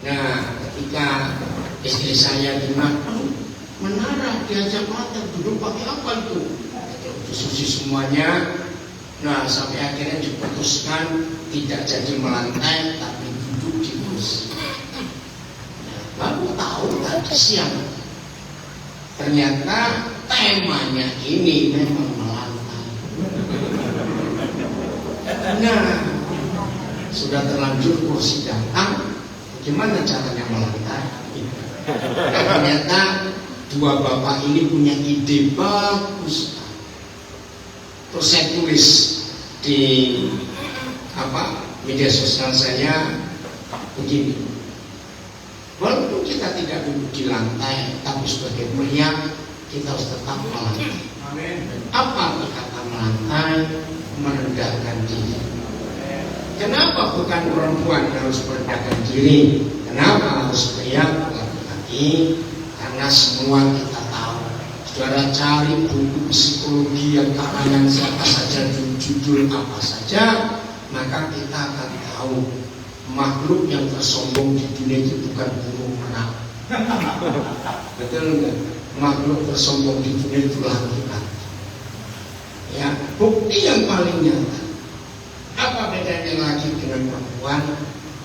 Nah, ketika istri saya bilang, menara diajak makan, duduk pakai apa itu? Disusi semuanya. Nah, sampai akhirnya diputuskan tidak jadi melantai, tapi duduk di kursi. Nah, baru tahu tadi siang, ternyata temanya ini memang melantai. Nah, sudah terlanjur kursi datang, bagaimana caranya melantai? Nah, ternyata dua bapak ini punya ide bagus. Terus saya tulis di media sosial saya begini, walaupun kita tidak duduk di lantai, tapi sebagai pria kita harus tetap melantai. Apa kata melantai? Merendahkan diri. Kenapa bukan perempuan harus merendahkan diri? Kenapa harus pria laki-laki? Karena semua kita tahu. Saudara cari buku psikologi yang karangan siapa saja, judul apa saja, maka kita akan tahu makhluk yang tersombong di dunia itu bukan burung merak. Betul enggak? Makhluk tersombong di dunia itu laki-laki. Ya, bukti yang paling nyata. Apa bedanya laki dengan perempuan?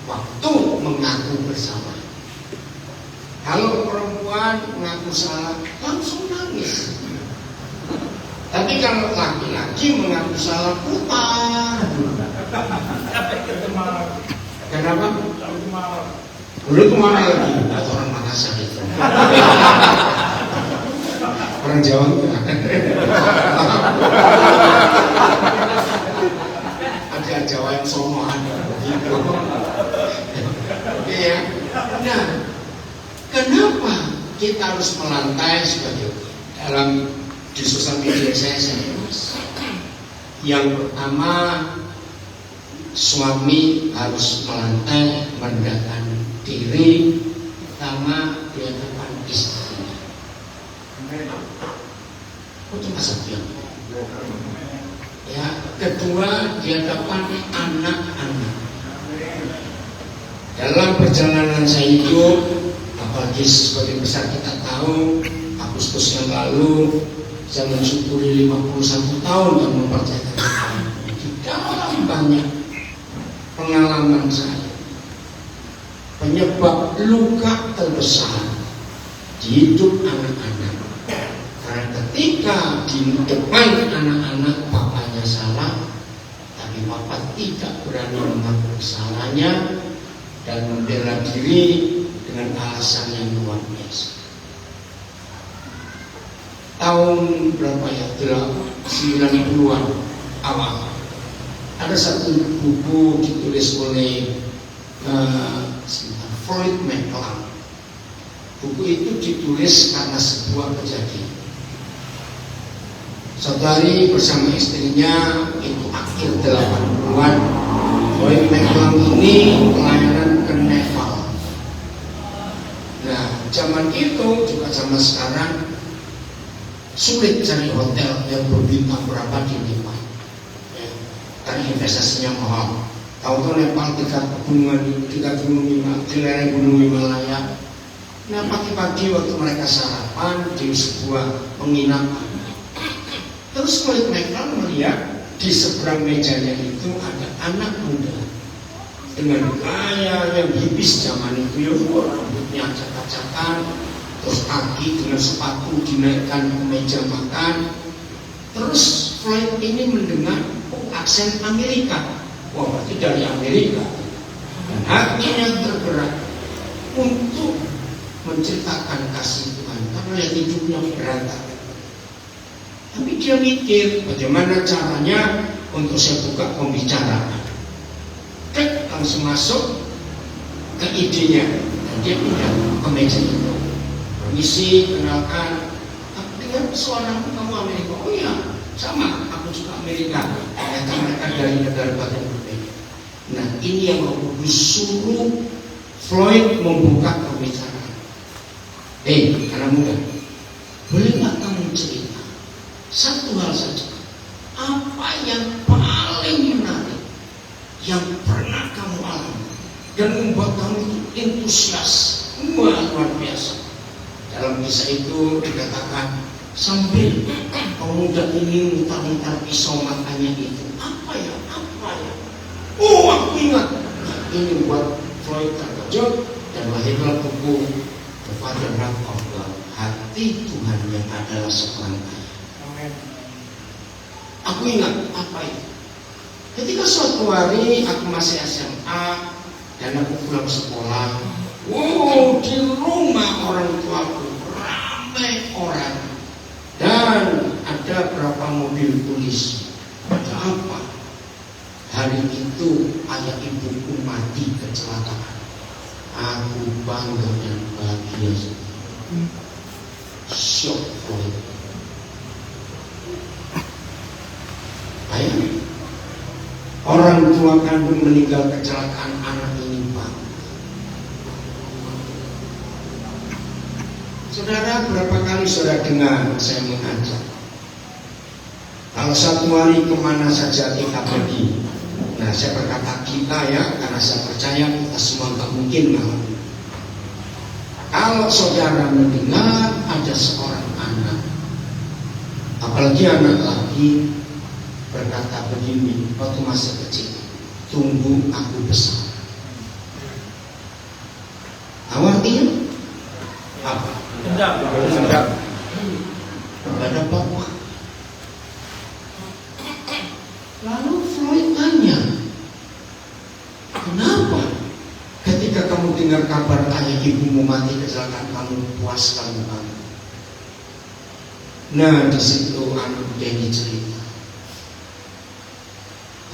Waktu mengaku bersama. Kalau perempuan mengaku salah, langsung nangis. Tapi kalau laki-laki mengaku salah, putar. Kenapa? Dulu itu mana lagi? Atau orang Makassar itu? Orang Jawa enggak? Ada Jawa yang somohan begitu. Iya. Nah, kenapa kita harus melantai sebagai dalam di sosial media saya tulis? Yang pertama, suami harus melantai merendahkan diri pertama di hadapan istrinya. Itu satu yang. Ya, kedua di hadapan anak-anak. Dalam perjalanan saya hidup, apalagi sebagai besar kita tahu, Agustus yang lalu saya mensyukuri 51 tahun yang mempercayakan Tuhan. Di dalam banyak pengalaman saya, penyebab luka terbesar di hidup anak-anak. Karena ketika di depan anak-anak bapaknya salah, tapi bapak tidak berani mengaku kesalahannya dan membela diri dengan alasan yang luar biasa. Tahun berapa ya? 90-an awal. Ada satu buku ditulis oleh Floyd McClung. Buku itu ditulis karena sebuah kejadian. Suatu hari bersama istrinya, itu akhir 80-an, Floyd McClung ini pelayanan ke Nepal. Nah, zaman itu juga zaman sekarang sulit cari hotel yang berbintang berapa di Nepal. Ya, karena investasinya mahal. Tahu-tahu Nepal tiga gunung Himalaya. Nah, pagi-pagi waktu mereka sarapan di sebuah penginapan, terus Floyd McClung melihat di seberang mejanya itu ada anak muda dengan gaya yang hipis zaman itu, ya, rambutnya acak-acakan, terus kaki dengan sepatu dinaikkan ke meja makan. Terus Floyd ini mendengar aksen Amerika. Wah, berarti dari Amerika. Dan hatinya tergerak untuk menceritakan kasih Tuhan karena lihat hidupnya berantakan. Tapi dia mikir bagaimana caranya untuk saya buka pembicaraan. Langsung masuk ke idenya dan dia pindah ke meja itu. Permisi, kenalkan, dengan seorang kamu Amerika. Oh iya, sama, aku juga Amerika. Ternyata mereka dari negara bagian berbeda. Nah, ini yang Roh Kudus suruh Floyd membuka pembicaraan. Anak muda, boleh nggak kamu cerita satu hal saja, apa yang paling menarik yang pernah kamu alami dan membuat kamu itu antusias, luar biasa. Dalam kisah itu dikatakan sambil pemuda ini mutar-mutar pisau matanya itu, apa ya? Oh, aku ingat. Ini buat Freud terkejut dan lahirlah buku The Father of Love, hati Tuhan yang adalah seorang ayah. Aku ingat apa itu. Ketika suatu hari aku masih SMA dan aku pulang sekolah, di rumah orang tuaku ramai orang dan ada berapa mobil polisi. Ada apa? Hari itu ayah ibuku mati kecelakaan. Aku bangga dan bahagia. Syok Freud. Ayah, orang tua kandung meninggal kecelakaan, anak ini bangga. Saudara, berapa kali saudara dengar saya mengajar, kalau satu hari kemana saja kita pergi. Nah, saya berkata kita ya, karena saya percaya kita semua tak mungkin malam. Kalau saudara mendengar ada seorang anak, apalagi anak laki, berkata begini waktu masih kecil, tunggu aku besar. Tahu artinya? Apa? Tidak ada bapak. Lalu Freud tanya, kenapa ketika kamu dengar kabar ayah ibumu mati kecelakaan kamu puas kamu bangga? Nah, di situ anak Denny cerita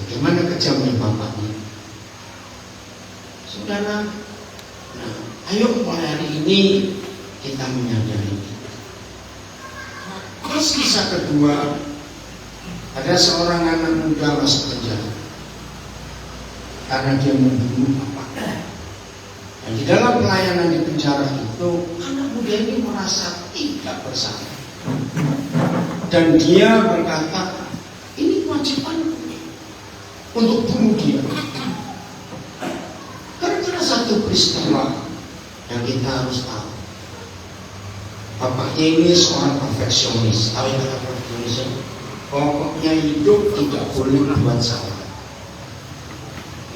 bagaimana kejamnya bapaknya. Saudara, nah, ayo mulai hari ini kita menyadari. Terus kisah kedua, ada seorang anak muda masuk penjara karena dia membunuh bapaknya. Dan di dalam pelayanan di penjara itu, anak muda ini merasa tidak bersalah. Dan dia berkata, ini kewajibanku untuk bunuh dia. Karena satu peristiwa yang kita harus tahu. Bapaknya ini seorang perfeksionis. Tahu yang kata perfeksionis? Pokoknya hidup tidak boleh buat salah.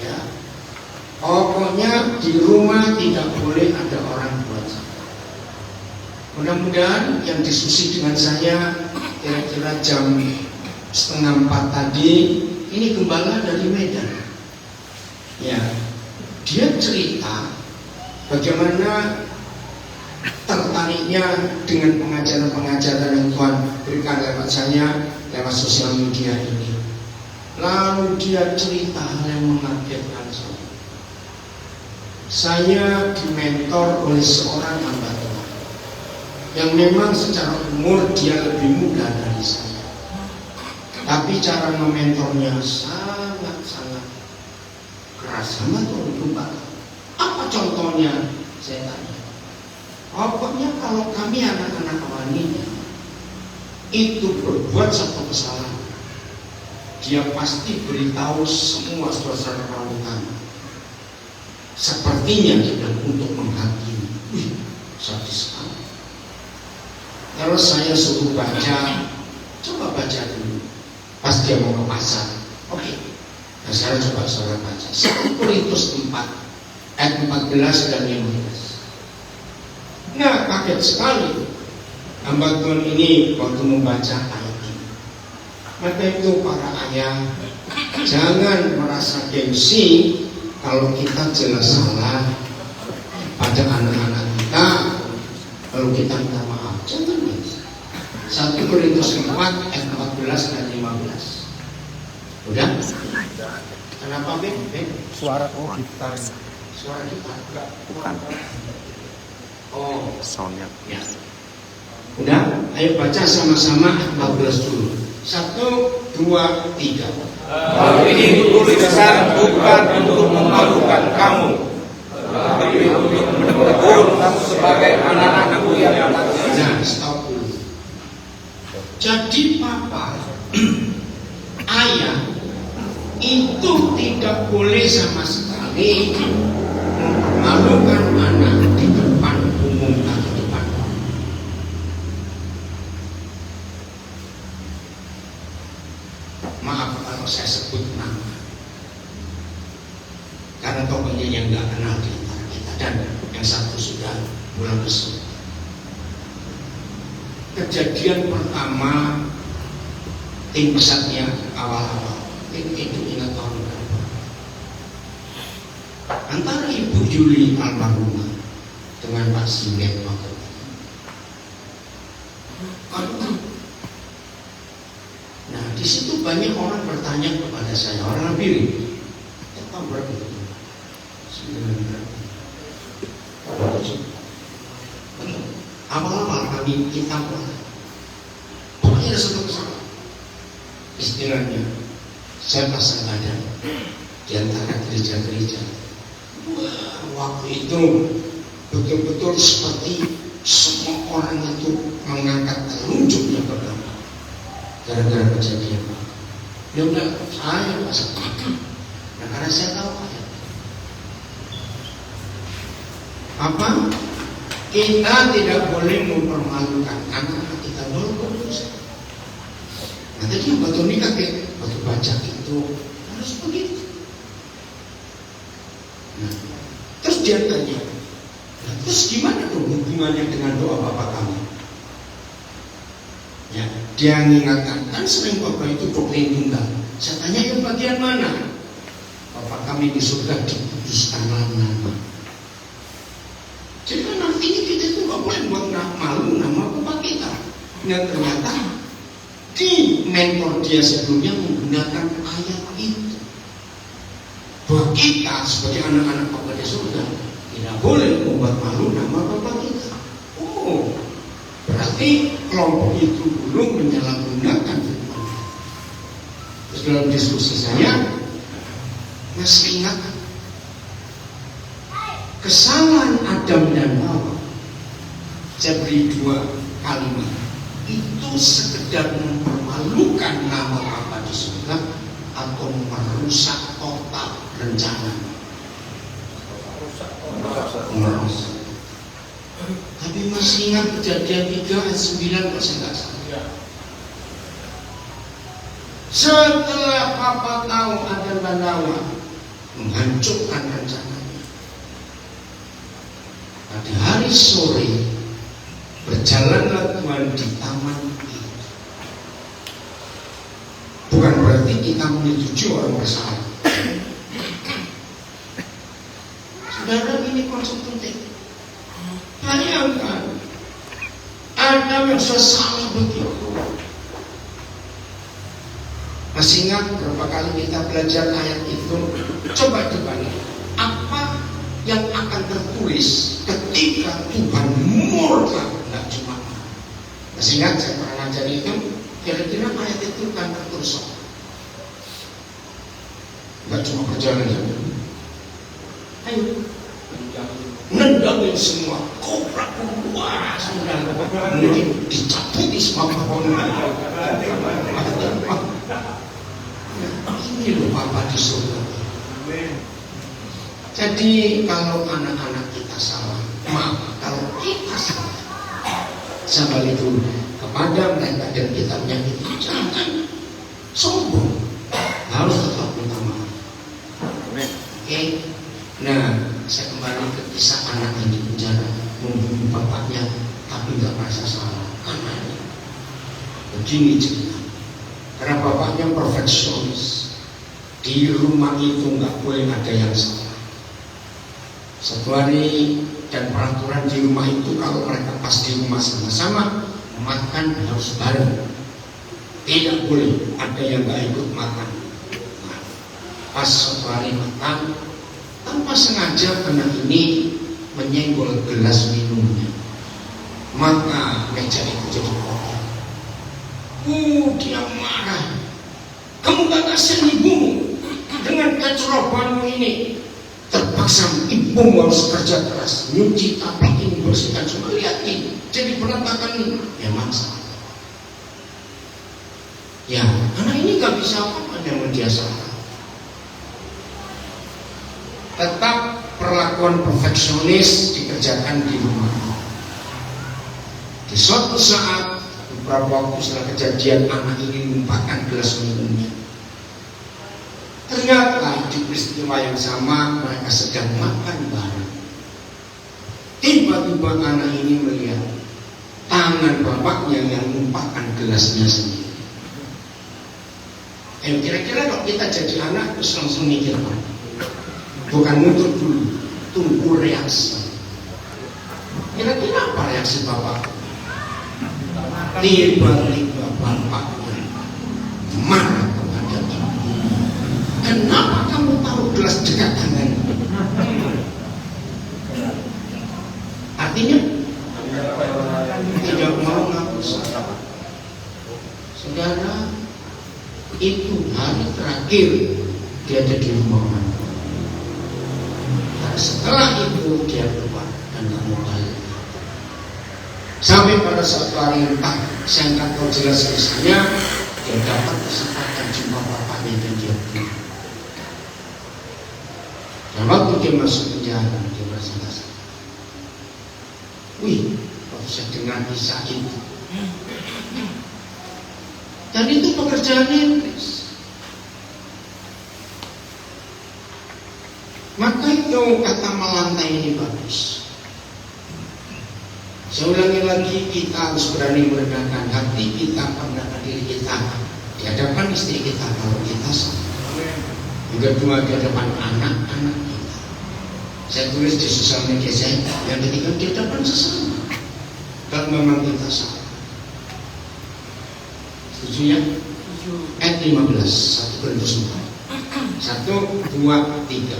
Ya. Pokoknya di rumah tidak boleh ada orang buat salah. Mudah-mudahan yang diskusi dengan saya kira-kira jam 3:30 tadi, ini gembala dari Medan. Ya, dia cerita bagaimana tertariknya dengan pengajaran-pengajaran yang Tuhan berikan lewat saya, lewat sosial media ini. Lalu dia cerita hal yang mengagetkan saya. Saya dimentor oleh seorang hamba Tuhan yang memang secara umur dia lebih muda dari saya, tapi cara mementornya sangat-sangat keras. Sama Tuhan lupa. Apa contohnya? Saya tanya. Pokoknya kalau kami anak-anak wanita itu berbuat satu kesalahan, dia pasti beritahu semua saudara-saudara kami. Sepertinya tidak untuk menghakimi. Sadis sekali. Kalau saya suruh baca, coba baca dulu. Pas dia mau ke pasar, oke. Nah, sekarang coba saudara baca 1 Korintus 4 ayat 14 dan 15. Nah, kaget sekali hamba Tuhan ini waktu membaca ayat ini. Maka itu para ayah, jangan merasa gengsi kalau kita jelas salah pada anak-anak kita, lalu kita minta maaf. Jangan gengsi. 1 Korintus 4 ayat 14 dan 15. Udah? Kenapa Ben? Suara gitar. Suara gitar? Enggak. Bukan. Oh, Soundnya. ya. Udah, ayo baca sama-sama 14 dulu. 1, 2, 3. Hal ini tulisan bukan untuk memalukan kamu, tapi untuk menegur kamu sebagai anak-anakku yang taat. Nah, stop dulu. Jadi papa, ayah itu tidak boleh sama sekali mempermalukan pulang ke surga. Kejadian pertama tim pesatnya awal-awal itu ingat tahun berapa? Antara Ibu Yuli almarhumah dengan Pak Simet waktu itu. Nah, di situ banyak orang bertanya kepada saya, orang pilih, tahun berapa itu? 9 berapa? Awal-awal kami kita mulai, pokoknya ada satu kesalahan. Istilahnya, saya pasang badan di antara gereja-gereja. Wah, waktu itu betul-betul seperti semua orang itu mengangkat telunjuknya ke belakang gara-gara kejadian. Ya udah, saya pasang badan. Nah, karena saya tahu apa? Kita tidak boleh mempermalukan anak-anak kita walaupun dosa. Nah, tadi yang batu nikah batu bajak itu harus begitu. Nah, terus dia tanya, nah, terus gimana tuh hubungannya dengan doa bapak kamu? Ya, dia mengingatkan, kan sering bapak itu doktrin tunggal. Saya tanya yang bagian mana? Bapak kami di surga dikuduskanlah nama. Jadi kan artinya kita itu gak boleh buat malu nama bapak kita. Dan ternyata di mentor dia sebelumnya menggunakan ayat itu. Bahwa kita sebagai anak-anak bapak di surga tidak boleh membuat malu nama bapak kita. Oh, berarti kelompok itu belum menyalahgunakan firman. Terus dalam diskusi saya masih ingat kesalahan Adam dan Hawa. Saya beri 2 kalimat. Itu sekedar mempermalukan nama Bapa di surga atau merusak total rencana. Merusak. Tapi masih ingat Kejadian 3 ayat 9 masih nggak salah. Setelah Papa tahu Adam dan Hawa menghancurkan rencana. Pada hari sore berjalanlah Tuhan di taman itu. Bukan berarti kita menyetujui orang bersalah. Saudara, ini konsep penting. Bayangkan Adam yang sudah salah begitu. Masih ingat berapa kali kita belajar ayat itu? Coba dibalik. Apa yang akan tertulis ketika Tuhan murka? Tidak cuma. Masih ingat saya pernah ngajar itu? Kira-kira ayat itu kan tertulis. Tidak cuma perjalanan. Ayo, nendangin semua, koprak wah sudah mungkin dicabuti semua pohon. Ini loh Bapa di surga. Jadi kalau anak-anak kita salah, maaf kalau kita salah, saya balik dulu kepada mereka dan kita menyakiti, jangan sombong, harus tetap minta maaf. Oke. Nah, saya kembali ke kisah anak yang di penjara membunuh bapaknya tapi nggak merasa salah. Anaknya begini cerita, karena bapaknya perfeksionis, di rumah itu nggak boleh ada yang salah. Satu hari dan peraturan di rumah itu kalau mereka pas di rumah sama-sama makan harus bareng, tidak boleh ada yang nggak ikut makan. Nah, pas satu hari makan, tanpa sengaja anak ini menyenggol gelas minumnya, maka meja itu jadi kotor. Dia marah. Kamu gak kasihan ibumu dengan kecerobohanmu ini. Terpaksa ibumu harus kerja keras, nyuci taplak ini, bersihkan semua. Lihat ini, jadi berantakan ini. Memang salah. Ya, anak ini gak bisa apa-apa dengan dia salah. Tetap perlakuan perfeksionis dikerjakan di rumah. Di suatu saat, beberapa waktu setelah kejadian, anak ini menumpahkan gelas minumnya. Ternyata di peristiwa yang sama mereka sedang makan bareng. Tiba-tiba anak ini melihat tangan bapaknya yang menumpahkan gelasnya sendiri. Kira-kira kalau kita jadi anak terus langsung mikir apa? Bukan nuntut dulu, tunggu reaksi. Kira-kira apa reaksi bapak? Tiba-tiba bapaknya marah kepada ibu. Kenapa kamu taruh gelas dekat tangan? Artinya tidak mau ngaku salah. Saudara, itu hari terakhir dia ada di rumah mantu. Dan setelah itu dia keluar dan tak mau balik. Sampai pada suatu hari entah saya nggak tahu jelas kisahnya, dia dapat kesempatan jumpa bapaknya dan dia pulang. Dan waktu dia masuk penjara, dia merasa kasar. Wih, kalau saya dengar kisah itu. Dan itu pekerjaan Iblis. Maka itu kata melantai ini bagus. Saya ulangi lagi, kita harus berani merendahkan hati kita, merendahkan diri kita di hadapan istri kita kalau kita salah. Yang kedua di hadapan anak-anak kita. Saya tulis di sosial media saya, yang ketiga di hadapan sesama. Kalau memang kita salah. Setuju ya? Ayat 15, 1 Korintus 4. 1, 2, 3.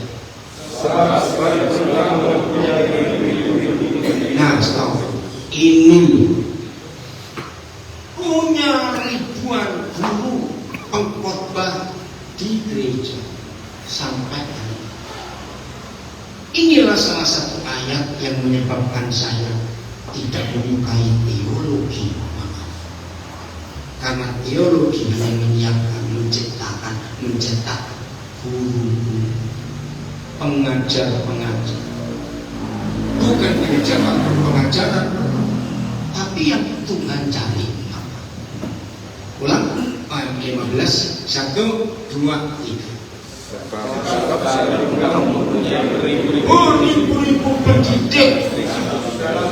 Nah, stop. Ini punya ribuan guru pengkhotbah di gereja sampai hari ini. Inilah salah satu ayat yang menyebabkan saya tidak menyukai teologi. Karena teologi hanya menyiapkan, mencetak guru, pengajar, bukan mengejar pengajaran, tapi yang Tuhan cari apa? Ulang, ayat 15, 1, 2, 3. Ribu-ribu pendidik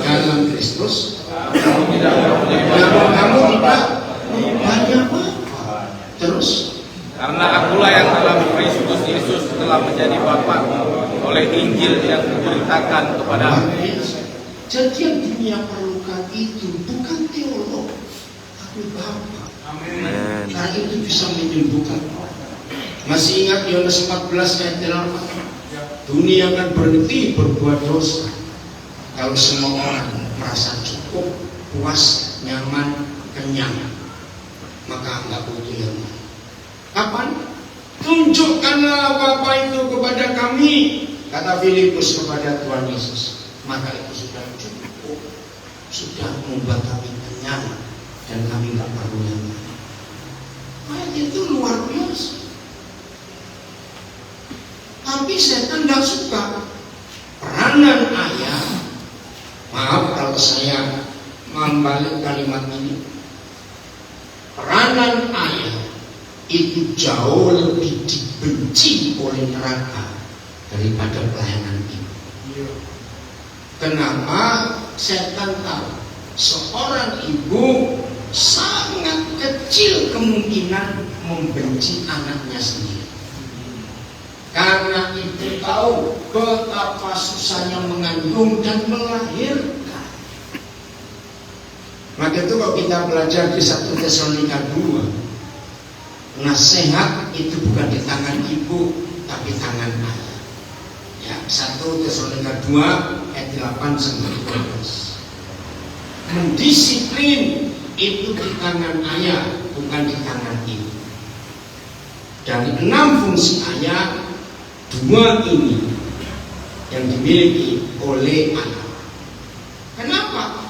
dalam Kristus, namun kamu tidak banyak apa? Terus? Karena akulah yang dalam Kristus Yesus telah menjadi Bapa oleh Injil yang diberitakan kepada. Jadi yang dunia perlukan itu bukan teolog, tapi Bapa. Amin. Karena itu bisa menyembuhkan. Masih ingat Yohanes 14 ayat 8? Dunia akan berhenti berbuat dosa kalau semua orang merasa cukup, puas, nyaman, kenyang, maka enggak butuh yang lain. Kapan? Tunjukkanlah Bapa itu kepada kami, kata Filipus kepada Tuhan Yesus. Maka itu sudah cukup, sudah membuat kami kenyang dan kami enggak perlu yang lain. Ayat itu luar biasa. Tapi setan enggak suka. Peranan ayah, maaf kalau saya membalik kalimat ini, peranan ayah itu jauh lebih dibenci oleh neraka daripada pelayanan ibu. Kenapa? Setan tahu seorang ibu sangat kecil kemungkinan membenci anaknya sendiri. Karena ibu tahu betapa susahnya mengandung dan melahirkan. Maka itu kalau kita belajar di 1 Tesalonika 2, nasihat itu bukan di tangan ibu, tapi tangan ayah. Ya, 1 Tesalonika 2 ayat 8 sampai 12. Mendisiplin itu di tangan ayah, bukan di tangan ibu. Dari 6 fungsi ayah, 2 ini yang dimiliki oleh ayah. Kenapa?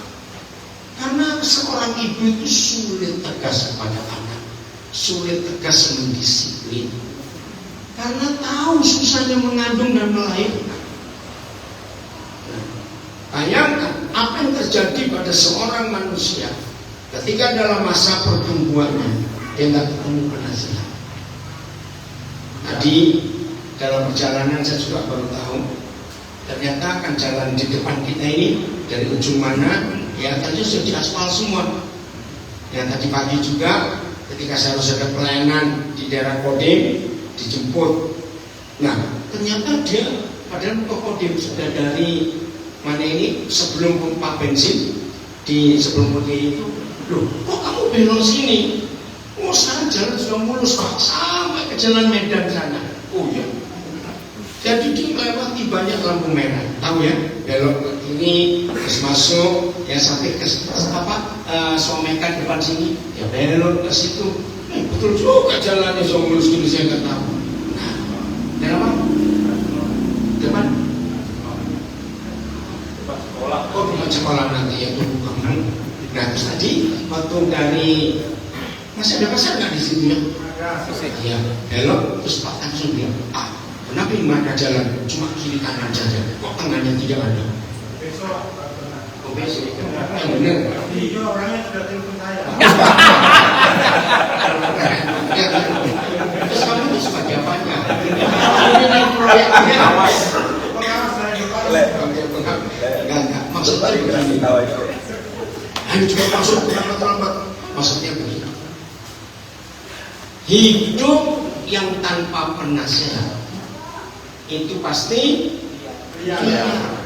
Karena seorang ibu itu sulit tegas kepada anak, sulit tegas mendisiplin, karena tahu susahnya mengandung dan melahirkan. Bayangkan apa yang terjadi pada seorang manusia ketika dalam masa pertumbuhannya dia nggak ketemu penasihat. Tadi dalam perjalanan saya juga baru tahu Ternyata kan jalan di depan kita ini dari ujung mana ya tadi sudah diaspal semua. Yang tadi pagi juga ketika saya harus ada pelayanan di daerah Kodim dijemput. Nah ternyata dia padahal ke Kodim sudah dari mana ini sebelum pompa bensin di sebelum Kodim itu, loh kok kamu belok sini? Oh sekarang jalan sudah mulus Pak sampai ke jalan Medan sana. Oh iya. Jadi dia melewati banyak lampu merah, tahu ya? Belok ke kiri, terus masuk, ya sampai ke Somekan depan sini, ya belok ke situ. Betul juga jalannya so mulus gini saya nggak tahu. Nah, daerah mana? Depan sekolah. Oh, depan sekolah nanti ya tunggu kamu. Nah, terus tadi waktu dari masih ada pasar nggak di situ ya? Iya, belok terus Pak langsung bilang, kenapa ini ada jalan cuma kiri kanan saja? Kok tengahnya tidak ada? Besok. Oh besok? Benar. Iya orangnya sudah telepon saya. Terus kamu itu sebagai apanya? Ini proyeknya. Pengawas saya depan. Enggak. Maksudnya begini. Ayo coba masuk lambat-lambat. Maksudnya begini. Hidup yang tanpa penasehat itu pasti liar.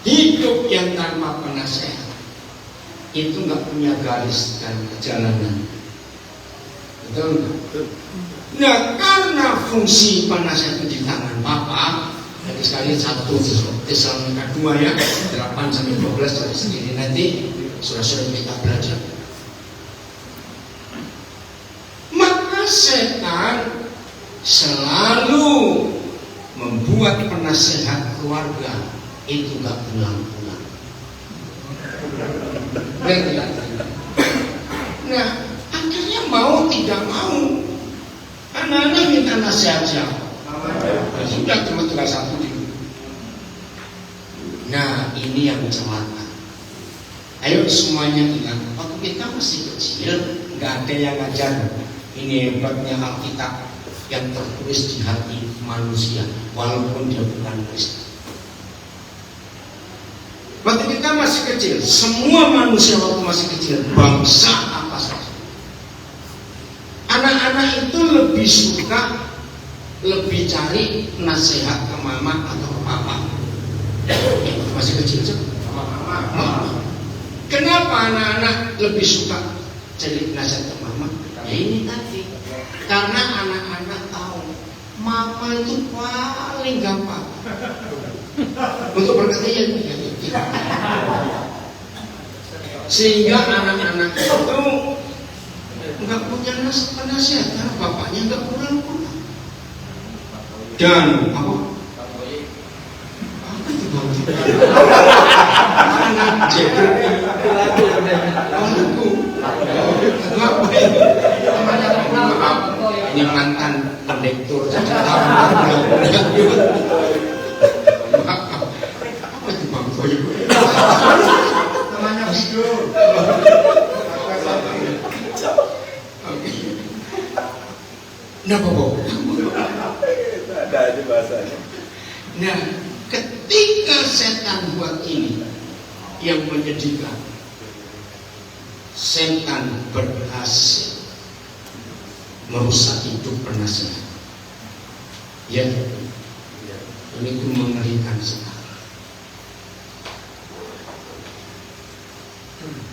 Hidup yang tanpa penasehat itu nggak punya garis dan perjalanan. Betul nggak? Nah karena fungsi penasehat itu di tangan Papa, jadi sekali 1 Tesalonika 2 ya 8 sampai 12 dari sendiri nanti sudah kita belajar. Maka setan selalu membuat penasehat keluarga itu gak pulang-pulang. Nah, akhirnya mau tidak mau anak-anak minta nasihat siapa? Sudah cuma tinggal satu dulu. Nah, ini yang celaka. Ayo semuanya ingat, waktu kita masih kecil gak ada yang ngajar. Ini hebatnya Alkitab yang tertulis di hati manusia walaupun dia bukan Kristen. Waktu kita masih kecil, semua manusia waktu masih kecil, bangsa apa saja, anak-anak itu lebih cari nasihat ke mama atau ke papa. Masih kecil saja. Kenapa anak-anak lebih suka cari nasihat ke mama? Ya ini tadi, karena anak-anak tahu mama itu paling gampang untuk berkata ya. Sehingga anak-anak itu nggak punya penasihat karena bapaknya nggak pulang-pulang. Dan apa itu bang? Anak jeger apa itu? Maaf, ini mantan pendektur jadi tahu apa itu bang? Namanya tidur. Nah, Bobo. Ada aja bahasanya. Nah, ketika setan buat ini yang menyedihkan, setan berhasil merusak hidup penasehat. Ya, ini itu mengerikan sekali.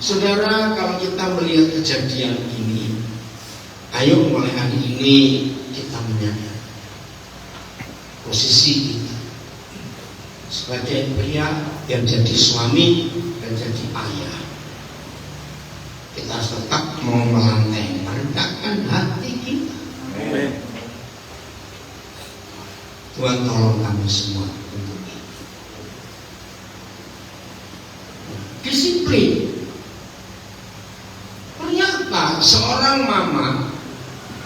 Saudara, kalau kita melihat kejadian ini, ayo mulai hari ini kita menyadari posisi kita sebagai pria yang jadi suami dan jadi ayah. Kita harus tetap mau melantai merendahkan hati kita. Amin. Tuhan tolong kami semua untuk itu. Disiplin. Ternyata seorang mama,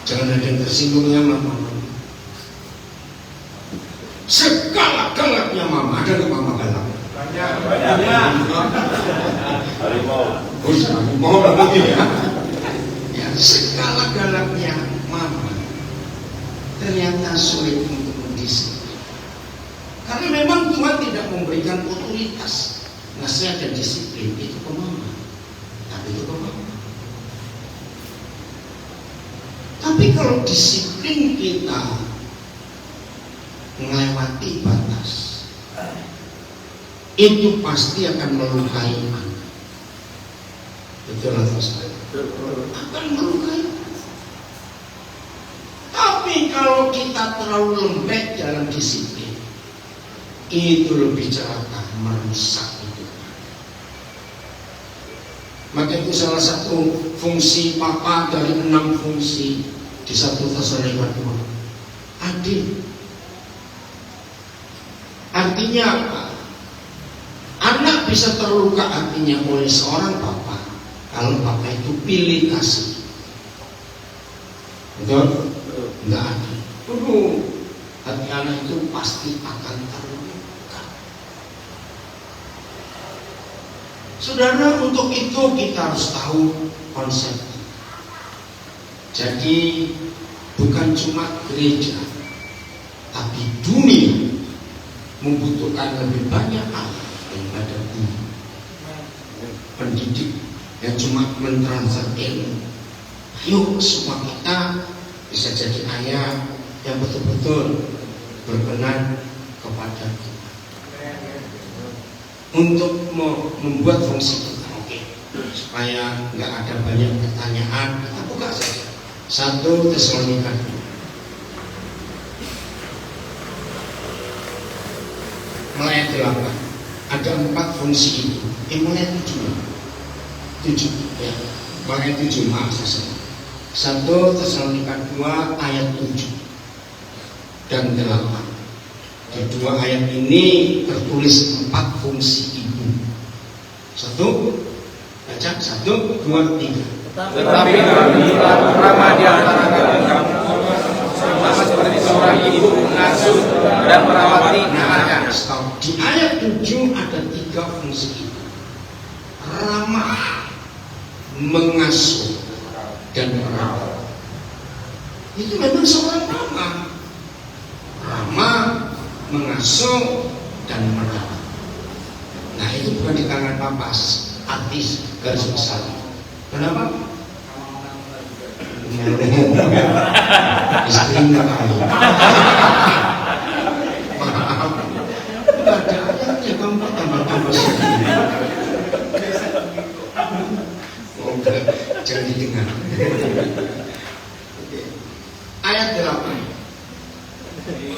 jangan ada yang tersinggungnya mama. Segalak-galaknya mama, ada nggak mama galak? Banyak. Harimau. Mau lagi ya? Ya, segalak-galaknya mama ternyata sulit untuk mendisiplin. Karena memang Tuhan tidak memberikan otoritas, nasihat dan disiplin itu ke mama, tapi itu ke mama. Tapi kalau disiplin kita melewati batas, itu pasti akan melukai anak. Betul atau salah? Akan melukai. Tapi kalau kita terlalu lembek dalam disiplin, itu lebih celaka, merusak hidup. Maka itu salah satu fungsi papa dari 6 fungsi di 1 Tesalonika 2. Adil. Artinya apa? Anak bisa terluka hatinya oleh seorang papa kalau papa itu pilih kasih. Betul? Enggak ada. Hati anak itu pasti akan terluka. Saudara, untuk itu kita harus tahu konsep. Jadi bukan cuma gereja, tapi dunia membutuhkan lebih banyak hal daripada guru, pendidik yang cuma mentransfer ilmu. Ayo semua kita bisa jadi ayah yang betul-betul berkenan kepada Tuhan untuk membuat fungsi kita oke, supaya nggak ada banyak pertanyaan. Kita buka saja 1 Tesalonika 2 mulai 8. Ada 4 fungsi itu. Mulai 7 ya, mulai 7 maaf saya. 1 Tesalonika 2 ayat 7 dan 8. Di 2 ayat ini tertulis 4 fungsi ibu. 1, baca 1, 2, 3. Tetapi kami telah ramah di antara kamu, sama seperti seorang ibu mengasuh dan merawati anaknya. Di ayat 7 ada 3 fungsi ibu. Ramah, mengasuh, dan merawat. Itu memang seorang mama. Ramah, mengasuh, dan merawat. Nah itu bukan di tangan papa, artis garis besar. Kenapa? Istrinya kali. Maaf, tidak ada ayatnya, kamu tambah sedih. Jangan didengar. Ayat 8.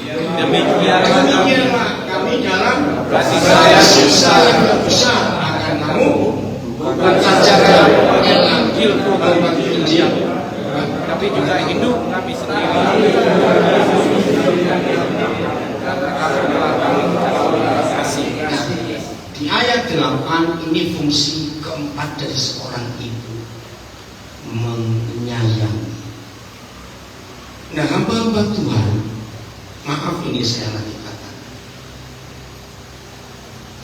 Demikianlah kami dalam kasih sayang yang besar akan kamu, bukan saja dalam Injil program Injil, tapi juga hidup kami sendiri. Di ayat 8 ini fungsi keempat dari seorang ibu, menyayangi. Nah, hamba-hamba Tuhan, maaf ini saya lagi katakan,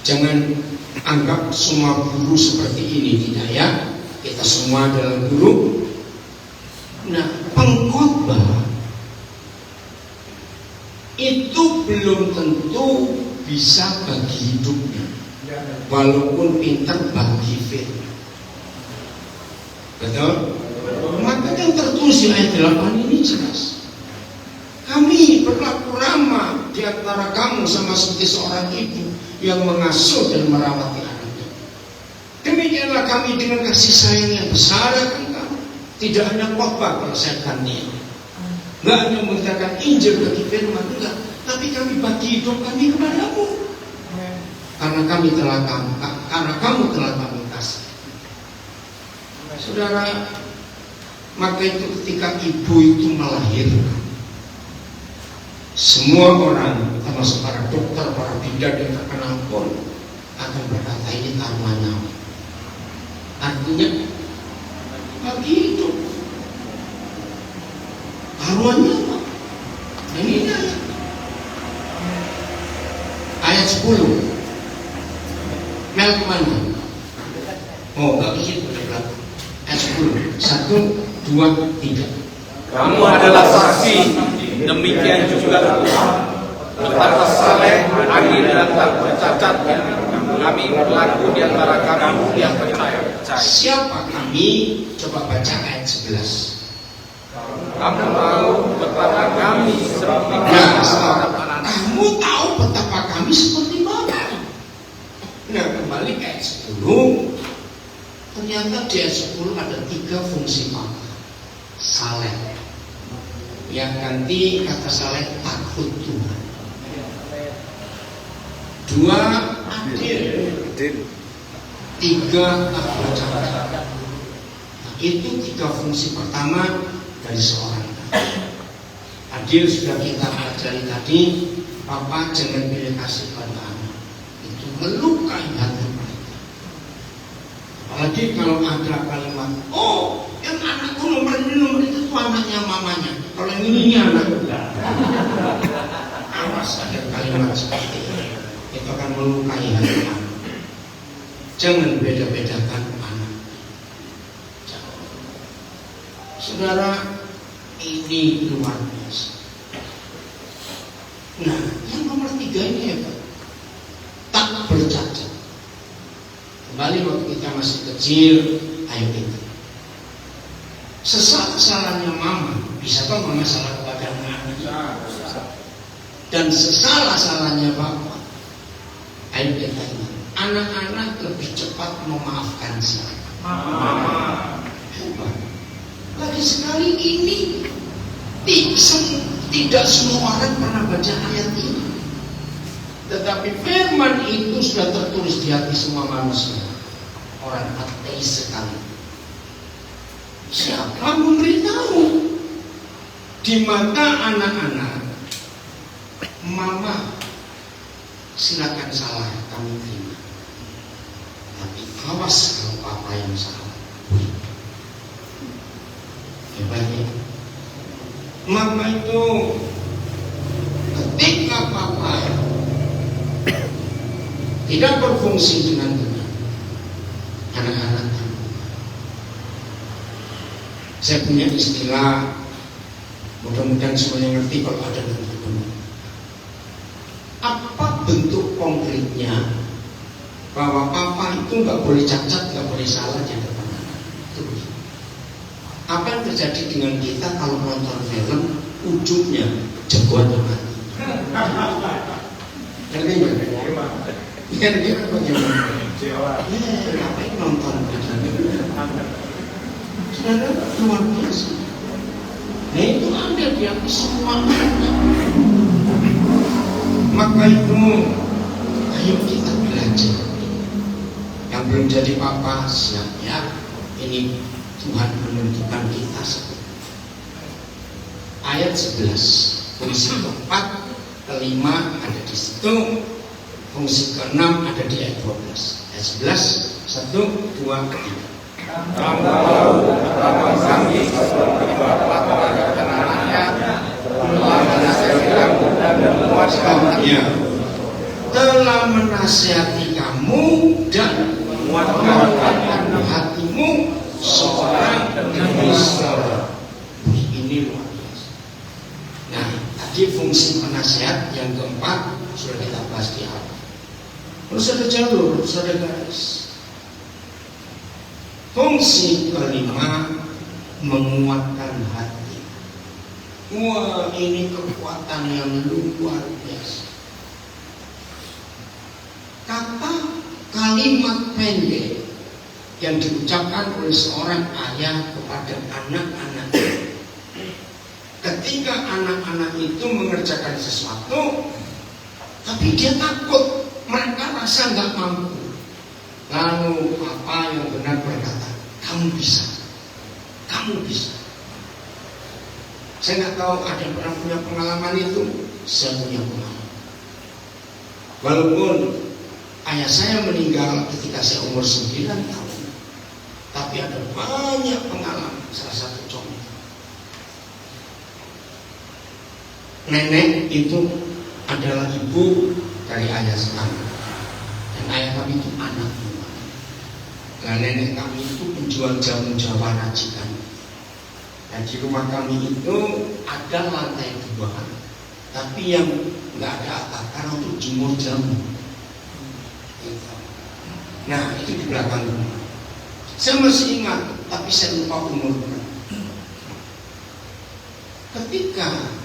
jangan anggap semua guru seperti ini, tidak ya. Kita semua adalah guru. Nah, pengkhotbah itu belum tentu bisa bagi hidupnya, walaupun pintar bagi firman. Betul? Maka yang tertulis di ayat 8 ini jelas. Kami berlaku ramah di antara kamu sama seperti seorang ibu yang mengasuh dan merawati anaknya. Demikianlah kami dengan kasih sayang yang besar akan kamu. Tidak hanya khotbah kalau saya ganti, nggak hanya memberitakan Injil bagi firman, enggak, tapi kami bagi hidup kami kepadamu. Karena kamu telah kami kasih. Saudara, maka itu ketika ibu itu melahirkan, semua orang, termasuk para dokter, para bidan yang terkenal pun akan berkata ini taruhan nyawa. Artinya bagi hidup, taruhan nyawa. Nah, ini ayat 10. Mel kemana? Oh, enggak ke situ. Ayat 10. 1, 2, 3. Kamu adalah saksi, demikian juga aku. betapa saleh, adil dan tak bercacat kami berlaku di antara kamu yang percaya. Siapa kami? Coba baca ayat 11. Kamu tahu betapa kami seperti Nah, anak-anak. kamu tahu betapa kami seperti mana? Nah, kembali ke ayat 10. Ternyata di ayat 10 ada 3 fungsi Papa. Saleh. Yang ganti kata saleh takut Tuhan. 2 adil. 3 tak bercacat. Nah, itu 3 fungsi pertama dari seorang nabi. Adil sudah kita pelajari tadi. Papa jangan pilih kasih pada anak. Itu melukai hati mereka. Apalagi kalau ada kalimat, oh yang anakku nomor itu tuh anaknya mamanya. Kalau yang ini anak. Awas ada kalimat seperti itu. Itu akan melukai hati anak. Jangan beda-bedakan anak. Saudara, ini luar biasa. Nah, yang nomor 3 ini ya Pak, tak bercacat. Kembali waktu kita masih kecil, ayo kita. Sesalah-salahnya mama, bisa kok mama salah kepada anak. Dan sesalah-salahnya bapak, ayo kita ingat. Anak-anak lebih cepat memaafkan siapa? Mama. Lagi sekali ini tidak semua orang pernah baca ayat ini. Tetapi firman itu sudah tertulis di hati semua manusia. Orang ateis sekali. Siapa memberitahu? Di mata anak-anak, mama silakan salah, kami terima. Tapi awas kalau papa yang salah. Hebatnya, mama itu ketika papa tidak berfungsi dengan benar, anak-anak saya punya istilah, mudah-mudahan semuanya ngerti kalau ada nanti benar. Apa bentuk konkretnya bahwa papa itu nggak boleh cacat, nggak boleh salah di depan anak? Itu apa yang terjadi dengan kita kalau nonton film ujungnya jagoan mati? Ngerti nggak? Ngerti bagaimana? Ngapain nonton begini? Saudara, luar biasa. Nah itu ada di hati semua anak. Maka itu, ayo kita belajar. Yang belum jadi papa siap ya. Ini Tuhan menentukan kita. Ayat 11, fungsi keempat, kelima ada di situ, fungsi keenam ada di ayat 12. Ayat 11, 1, 2, 3. Kamu tahu betapa kami seperti bapak terhadap anak-anaknya telah menasihati kamu dan menguatkan telah menasihati kamu dan menguatkan hatimu seorang demi seorang. Ini luar biasa. Nah, tadi fungsi penasihat yang keempat sudah kita bahas di awal. Terus ada jalur, terus ada garis. Fungsi kelima, menguatkan hati. Wah, ini kekuatan yang luar biasa. Kata kalimat pendek yang diucapkan oleh seorang ayah kepada anak-anaknya. Ketika anak-anak itu mengerjakan sesuatu, tapi dia takut, mereka rasa nggak mampu. Lalu apa yang benar berkata, kamu bisa, kamu bisa. Saya nggak tahu ada pernah punya pengalaman itu, saya punya pengalaman. Walaupun ayah saya meninggal ketika saya umur 9 tahun, tapi ada banyak pengalaman. Salah satu contoh, nenek itu adalah ibu dari ayah kami, dan ayah kami itu anak. Nah, nenek kami itu penjual jamu Jawa racikan. Dan di rumah kami itu ada lantai 2, tapi yang nggak ada atap karena untuk jemur jamu. Nah itu di belakang rumah. Saya masih ingat, tapi saya lupa umur. Ketika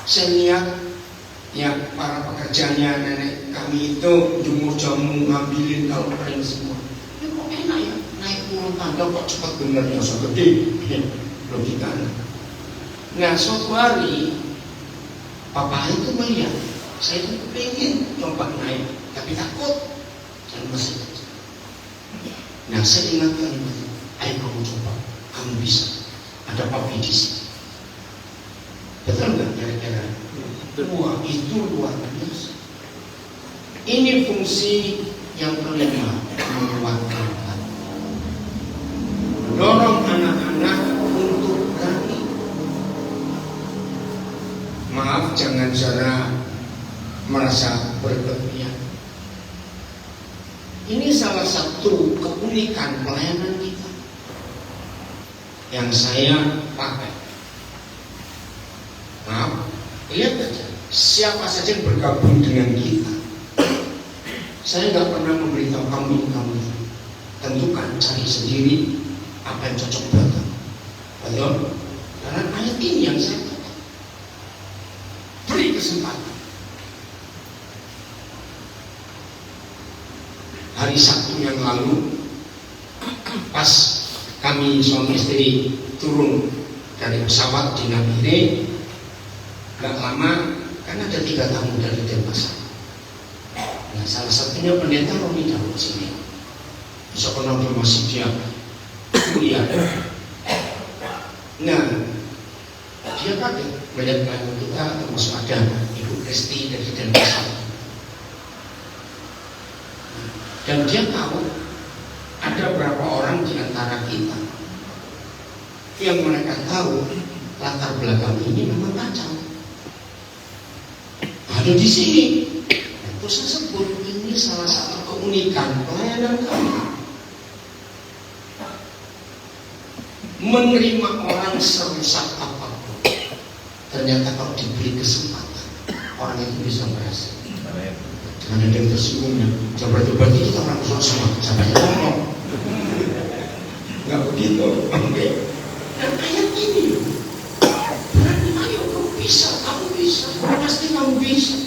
saya lihat yang para pekerjanya nenek kami itu jemur jamu, ngambilin kalau kering semua. Ya kok enak ya, naik turun tangga kok cepat benernya, segede logikanya. Nah suatu hari papa itu melihat saya itu pengen coba naik, tapi takut dan masih kecil. Nah saya ingat kalimat, ayo kamu coba, kamu bisa. Ada papi di sini. Betul nggak kira-kira? Wah itu luar biasa. Ini fungsi yang kelima, menguatkan hati. Dorong anak-anak untuk berani. Maaf, jangan cara merasa berlebihan. Ini salah satu keunikan pelayanan kita yang saya pakai. Maaf, lihat aja siapa saja yang bergabung dengan kita. Saya nggak pernah memberitahu kamu ini. Tentukan, cari sendiri apa yang cocok buat kamu. Betul? Karena ayat ini yang saya pakai. Beri kesempatan. Hari Sabtu yang lalu, pas kami suami istri turun dari pesawat di Nabire, gak lama kan ada 3 tamu dari Denpasar. Nah, salah satunya pendeta Roni Daud sini. Bisa pernah masih dia kuliah. Nah, dia kaget melihat pelayanan kita, termasuk ada Ibu Kristi dari Denpasar. Dan dia tahu ada berapa orang di antara kita yang mereka tahu latar belakang ini memang kacau. Ada di sini. Terus saya sebut ini salah satu keunikan pelayanan kami. Menerima orang serusak apapun. Ternyata kalau diberi kesempatan, orang itu bisa berhasil. Dengan ada yang tersinggungnya, coba-coba itu orang rusak semua, sampai ngomong. Enggak begitu, oke. Dan ayat ini, berani, ayo kamu bisa, pasti kamu bisa.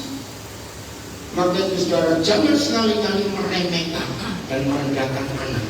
Maka itu saudara, jangan sekali-kali meremehkan dan merendahkan anak.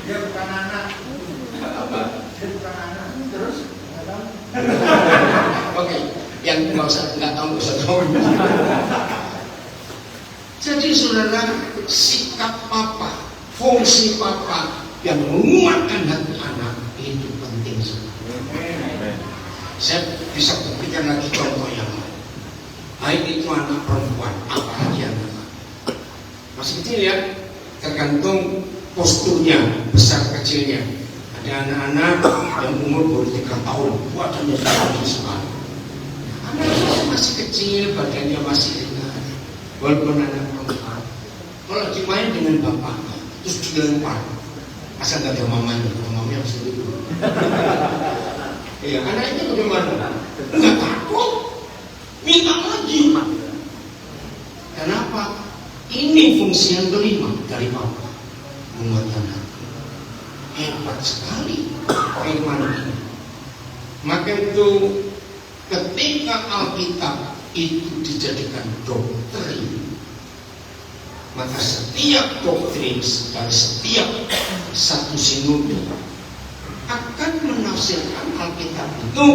Dia bukan anak. Dia bukan anak. Terus? Oke, yang nggak tahu. Jadi saudara, sikap papa, fungsi papa yang menguatkan hati anak itu penting sekali. Saya bisa berikan lagi contoh yang lain. Baik itu anak perempuan, apalagi anak masih kecil ya, tergantung posturnya, besar kecilnya. Ada anak-anak yang umur baru 3 tahun, badannya besar sekali. Anak masih kecil, badannya masih ringan. Walaupun anak perempuan, kalau dimain dengan bapaknya, terus dilempar, asal gak ada mamanya, mamanya harus dulu. Iya, anak itu bagaimana? Enggak takut, minta lagi. Kenapa? Ini fungsi yang kelima dari papa, menguatkan hati. Hebat sekali firman ini. Maka itu ketika Alkitab itu dijadikan doktrin, maka setiap doktrin dari setiap satu sinode akan menafsirkan Alkitab itu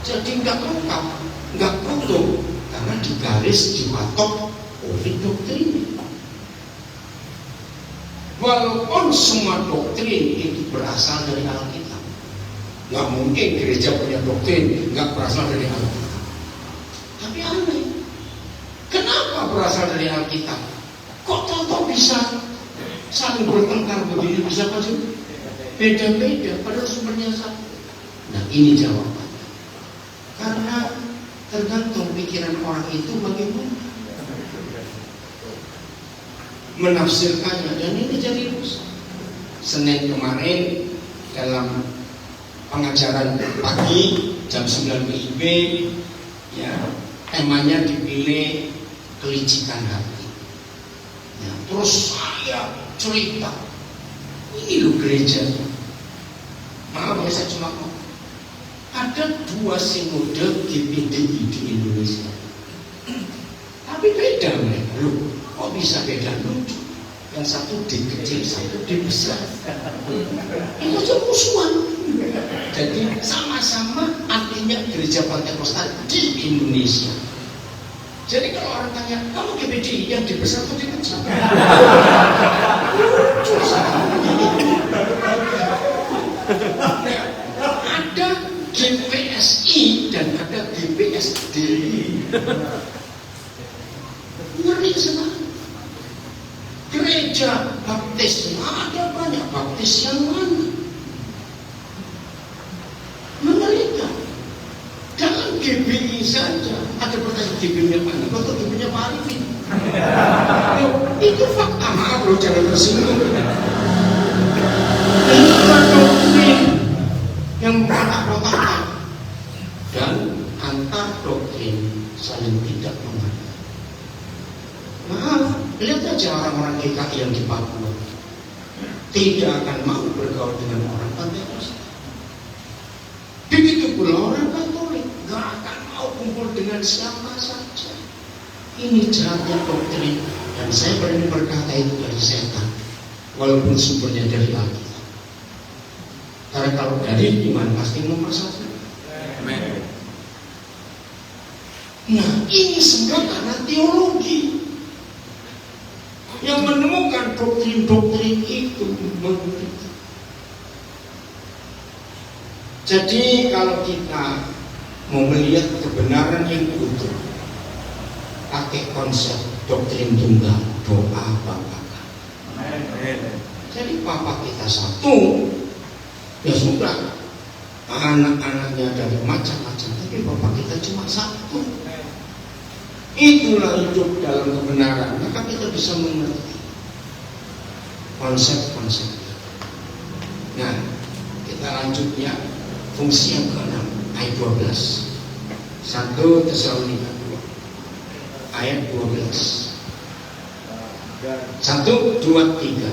jadi nggak lengkap, nggak utuh, karena digaris, dipatok oleh doktrin. Walaupun semua doktrin itu berasal dari Alkitab, nggak mungkin gereja punya doktrin nggak berasal dari Alkitab. Tapi aneh, berasal dari Alkitab. Kok tahu bisa saling bertengkar begini, bisa apa sih? Beda-beda, padahal sumbernya satu. Nah, ini jawaban. Karena tergantung pikiran orang itu bagaimana menafsirkannya, dan ini jadi rusak. Senin kemarin dalam pengajaran pagi jam 9 WIB, ya, temanya dipilih kelicikan hati. Ya, terus saya cerita, ini loh gereja. Maaf ya, saya cuma ngomong. Ada 2 sinode GPDI di Indonesia. Tapi beda mereka. Loh, kok bisa beda? Lucu. Yang satu D kecil, satu D besar. Itu aja musuhan. Jadi sama-sama artinya gereja Pentakosta di Indonesia. Jadi kalau orang tanya, kamu GPDI yang D besar atau D kecil? Lucu sekali. Ada GPSI dan ada GPSDI. Ngeri sekali. Gereja baptis, ada banyak baptis yang mana? Mengerikan. Dalam GBI saja ada pertanyaan GBI-nya mana? Atau GBI-nya Pak Arifin? Itu fakta, maaf loh, jangan tersinggung. Itu doktrin yang kotak-kotakan dan antar doktrin saling tidak mengerti. Maaf, lihat aja orang-orang GKI yang di Papua tidak akan mau bergaul dengan orang Pentakosta. Begitu pula orang Katolik gak akan mau kumpul dengan siapa saja. Ini jahatnya doktrin, dan saya berani berkata itu dari setan, walaupun sumbernya dari Alkitab. Karena kalau dari iman pasti nomor 1. Nah, ini semua karena teologi yang menemukan doktrin-doktrin itu mengerikan. Jadi kalau kita mau melihat kebenaran yang utuh, pakai konsep doktrin tunggal, doa Bapakan. Jadi Bapa kita satu, ya sudah, anak-anaknya dari macam-macam, tapi Bapa kita cuma satu. Itulah hidup dalam kebenaran. Maka kita bisa mengerti konsep-konsep. Nah, kita lanjutnya fungsi yang ke-6 ayat 12. 1 Tesalonika 2 ayat 12. 1, 2, 3.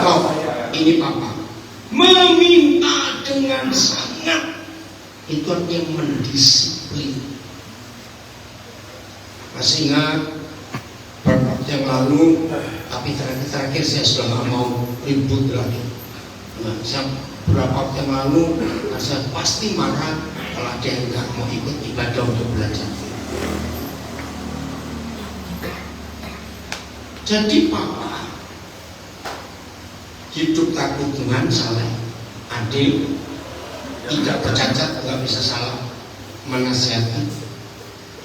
Stop. Ini Papa meminta dengan sangat. Itu artinya mendisiplin. Masih ingat beberapa waktu yang lalu, tapi terakhir saya sudah nggak mau ribut lagi. Nah, beberapa waktu yang lalu, saya pasti marah kalau ada yang nggak mau ikut ibadah untuk belajar. Jadi Papa hidup takut Tuhan, saleh, adil, tidak bercacat, nggak bisa salah, menasihati.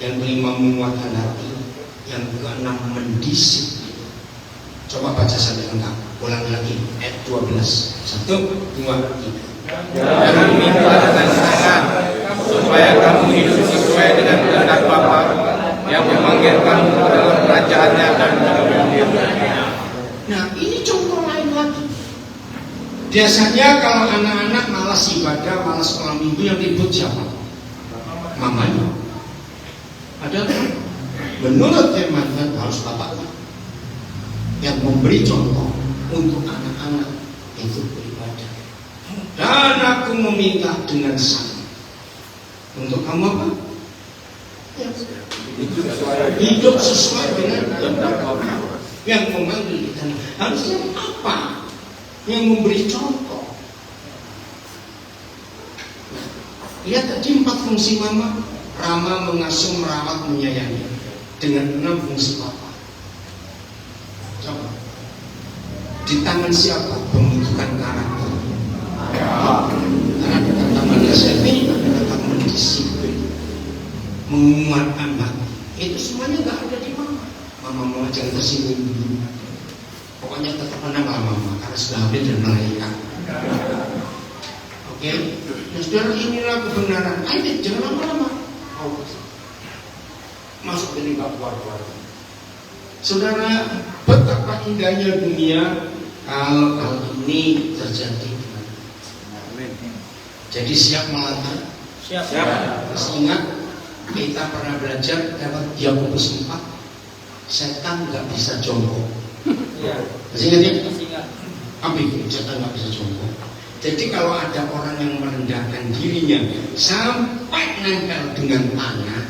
Yang kelima menguatkan hati. Yang keenam mendisiplin. Coba baca sampai lengkap. Ulang lagi ayat 12. 1, 2, 3. Jangan minta dengan sangat supaya kamu hidup sesuai dengan kehendak Bapa yang memanggil kamu ke dalam kerajaannya dan memuliakannya. Nah, ini contoh lain lagi. Biasanya kalau anak-anak malas ibadah, malas malam minggu, yang ribut siapa? Mamanya. Ada menurut firman Tuhan harus bapaknya yang memberi contoh untuk anak-anak itu beribadah. Dan aku meminta dengan sangat untuk kamu apa? Ya, hidup sesuai dengan yang memanggil kita. Harusnya apa? Yang memberi contoh. Lihat tadi 4 fungsi mama. Rama, mengasuh, merawat, menyayangi. Dengan 6 fungsi Papa. Coba. Di tangan siapa pembentukan karakter? Karena kata manusia ini adalah kata mendisiplin, menguatkan hati. Itu semuanya nggak ada di mama. Mama jangan tersinggung dulu. Pokoknya tetap menang lah mama, karena sudah hamil dan melahirkan. Oke, nah saudara, inilah kebenaran. Ayo jangan lama-lama. Masuk ke lingkap keluarga. Saudara, betapa indahnya dunia kalau hal ini terjadi. Jadi siap melangkah. Siap. Terus ingat, kita pernah belajar dapat Yakobus 4. Setan nggak bisa jongkok. Masih ingat ya? Apa itu? Setan nggak bisa jongkok. Jadi kalau ada orang yang merendahkan dirinya sampai nempel dengan tanah,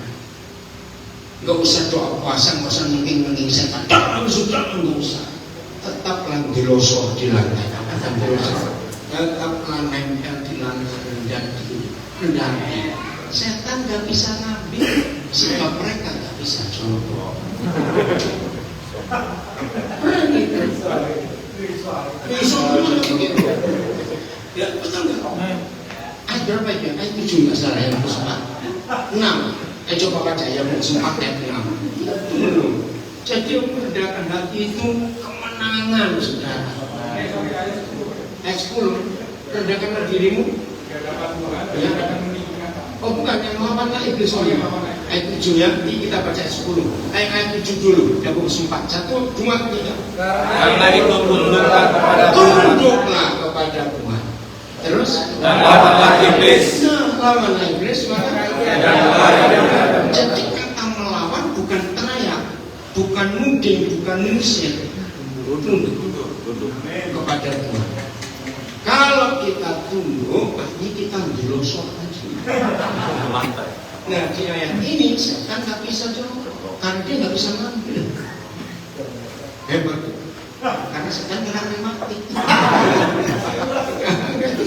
nggak usah doa puasa, nggak usah menging setan. Sudah nggak usah. Tetaplah dilosor di lantai. Tetaplah nempel di lantai rendah. Setan nggak bisa ngambil, sebab mereka nggak bisa jongkok. Ya betul nggak? Ayat berapa ya? Ayat 7 nggak salah ya, 6. Coba baca ya, 4 ayat 6. Jadi merendahkan hati itu kemenangan, saudara. Ayat 10, rendahkanlah dirimu. Ya. Oh bukan, yang 8 lah iblis. Ayat 7 ya, kita baca ayat 10. Ayat 7 dulu, Yakobus 4. 1, 2, 3. Karena itu tunduklah kepada Tuhan. Terus dan lawanlah iblis. Lawanlah iblis, maka jadi kata melawan bukan teriak, bukan nuding, bukan ngusir. Tunduk kepada Tuhan. Kalau kita tunduk, artinya kita dilosor aja. Nah di ayat ini setan nggak bisa jongkok karena dia nggak bisa ngambil. Hebat. Karena setan kena mati.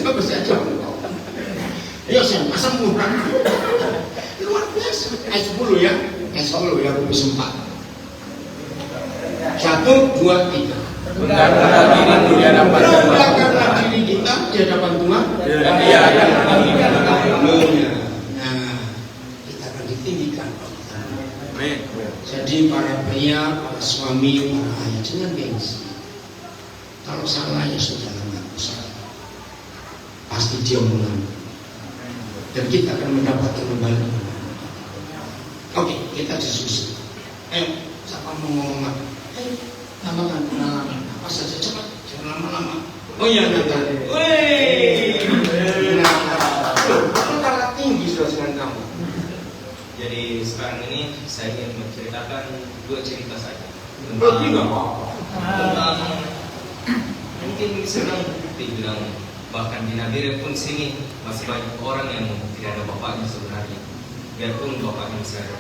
Nggak bisa jongkok. Ya saya masa murah. Luar biasa. Ayat 10 ya. Ayat 10 ya, Yakobus 4. 1, 2, 3. Rendahkanlah diri di hadapan Tuhan. Rendahkanlah diri kita di hadapan Tuhan. Dan Dia akan meninggikan kamu. Nah, kita akan ditinggikan. Amin. Jadi para pria, para suami, para ayah, jangan gengsi. Kalau salah ya sudah mengaku salah. Pasti dia menang. Dan kita akan mendapatkan kembali. Oke, kita diskusi. Siapa mau ngomong apa? Tambahkan pengalaman. Apa saja cepat, jangan lama-lama. Oh iya, Natal. Wih, Natal. Kalah tinggi sudah dengan kamu. Jadi sekarang ini saya ingin menceritakan 2 cerita saja Tidak apa-apa. tentang mungkin sedang dibilang bahkan di Nabire pun sini masih banyak orang yang tidak ada bapaknya sebenarnya, biarpun bapaknya masih ada.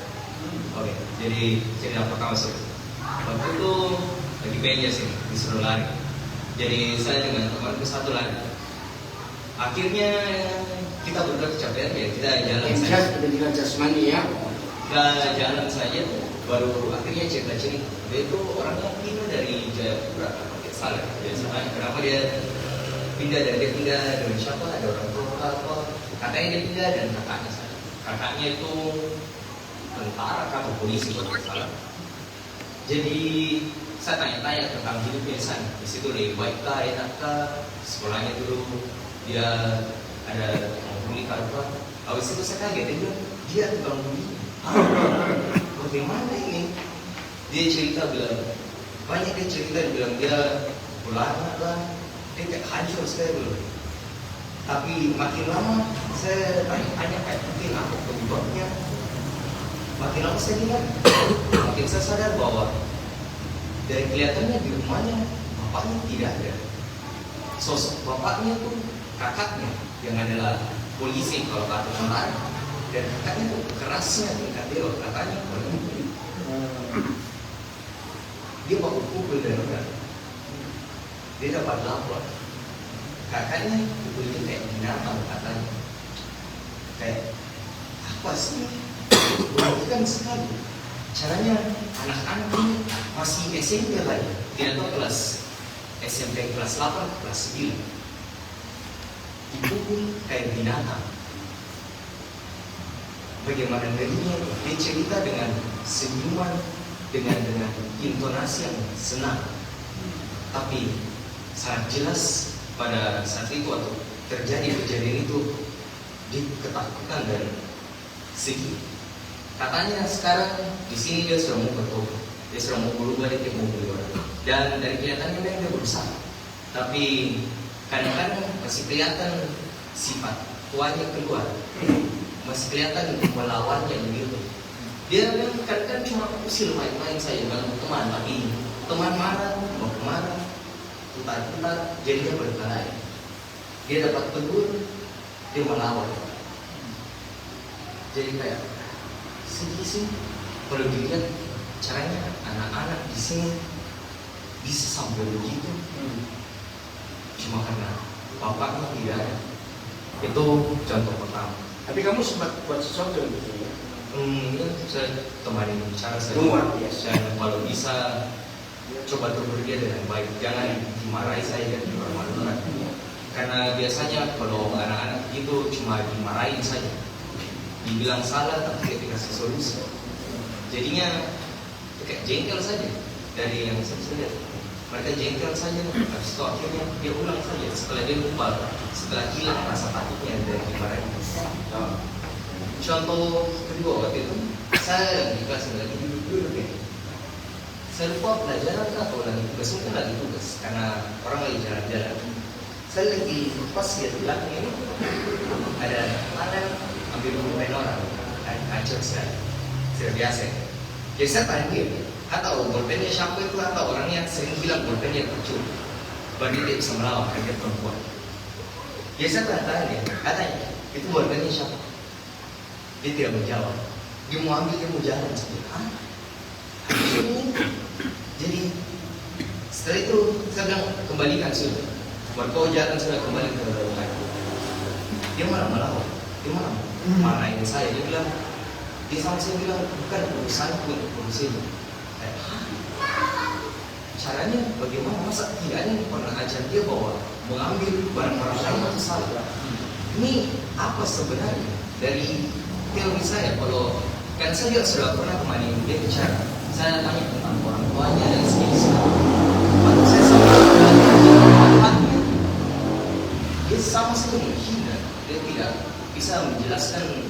Oke, jadi cerita pertama waktu itu lagi pengen sih disuruh lari. Jadi saya dengan temanku satu lari. Akhirnya kita berdua kecapean ya, kita jalan saja. Pendidikan jasmani ya. Kita jalan saja, baru akhirnya cerita-cerita. Dia itu orangnya pindah dari Jayapura, pakai salah. Biasanya kenapa dia pindah dengan siapa? Ada orang tua apa? Katanya dia pindah dan kakaknya saja. Kakaknya itu tentara atau polisi kalau tidak salah. Jadi saya tanya-tanya tentang hidupnya di sana. Di situ lebih baik kah, enak kah? Sekolahnya dulu dia ada menghuni apa? Habis itu saya kaget, dia bilang dia tukang buli. Bagaimana ini? Dia cerita bilang banyak dia cerita, dia bilang dia ulama lah, dia kayak hancur saya dulu. Tapi makin lama saya tanya-tanya kayak mungkin apa penyebabnya. Makin lama saya lihat, makin saya sadar bahwa dari kelihatannya di rumahnya bapaknya tidak ada. Sosok bapaknya tuh kakaknya yang adalah polisi kalau kata tentara, dan kakaknya tuh kerasnya tingkat dewa, katanya dia baku pukul dan dia dapat lapor. Kakaknya pukulnya kayak binatang katanya. Kayak apa sih? Kan sekali. Caranya anak-anak ini masih SMP lagi, tidak tahu kelas SMP kelas 8, kelas 9. Dipukul kayak binatang. Bagaimana ngerinya? Dia cerita dengan senyuman dengan intonasi yang senang. Tapi sangat jelas pada saat itu atau terjadi kejadian itu dia ketakutan dan sedih. Katanya sekarang di sini dia sudah mau bertobat, dia sudah mau berubah, dia mau beli orang. Dan dari kelihatannya memang dia berusaha. Tapi kadang-kadang masih kelihatan sifat tuanya keluar, masih kelihatan melawannya begitu. Dia memang kadang-kadang cuma usil main-main saja dengan teman, tapi teman marah, mau marah, putar-putar, jadi dia berkelahi. Dia dapat tegur, dia melawan. Jadi kayak sedih sih kalau dilihat caranya anak-anak di sini bisa sampai begitu. Cuma karena bapaknya tidak ada. Itu contoh pertama. Tapi kamu sempat buat sesuatu gitu ya? Ya, saya temani bicara saya. Luar biasa. Dan kalau bisa coba tegur dia dengan baik, jangan dimarahi saya dan dimarah-marah. Karena biasanya kalau anak-anak itu cuma dimarahin saja, dibilang salah tapi tidak dikasih solusi. Jadinya kayak jengkel saja dari yang saya lihat. Mereka jengkel saja, habis itu akhirnya dia ulang saja. Setelah dia lupa, setelah hilang rasa takutnya dari dimarahin. Contoh kedua waktu itu, saya lagi kelas lagi duduk ya. Saya lupa pelajaran atau lagi tugas, mungkin lagi tugas karena orang lagi jalan-jalan. Saya lagi pas lihat di belakang ini ada tangan ambil pulpen orang, hancur sekali, sudah biasa. Jadi saya tanya dia, atau pulpennya siapa itu, atau orang yang sering bilang pulpennya kecil, baru dia bisa melawan karena dia perempuan. Jadi saya tanya dia, katanya itu pulpennya siapa? Dia tidak menjawab. Dia mau ambil, dia mau jalan saja. Jadi setelah itu saya bilang kembalikan sudah. Baru jalan sudah kembali ke rumah. Dia malah melawan. Dia malah marahin saya. Dia bilang, dia sama saya bilang bukan urusanku untuk urus ini. Caranya bagaimana? Masa tidak ada yang pernah ajar dia bahwa mengambil barang-barang lain itu salah. Ini apa sebenarnya dari teori saya? Kalau kan saya sudah pernah temani dia bicara, saya tanya tentang orang tuanya dan sejenisnya. Waktu saya sama dia sama sekali menghina. Dia tidak bisa menjelaskan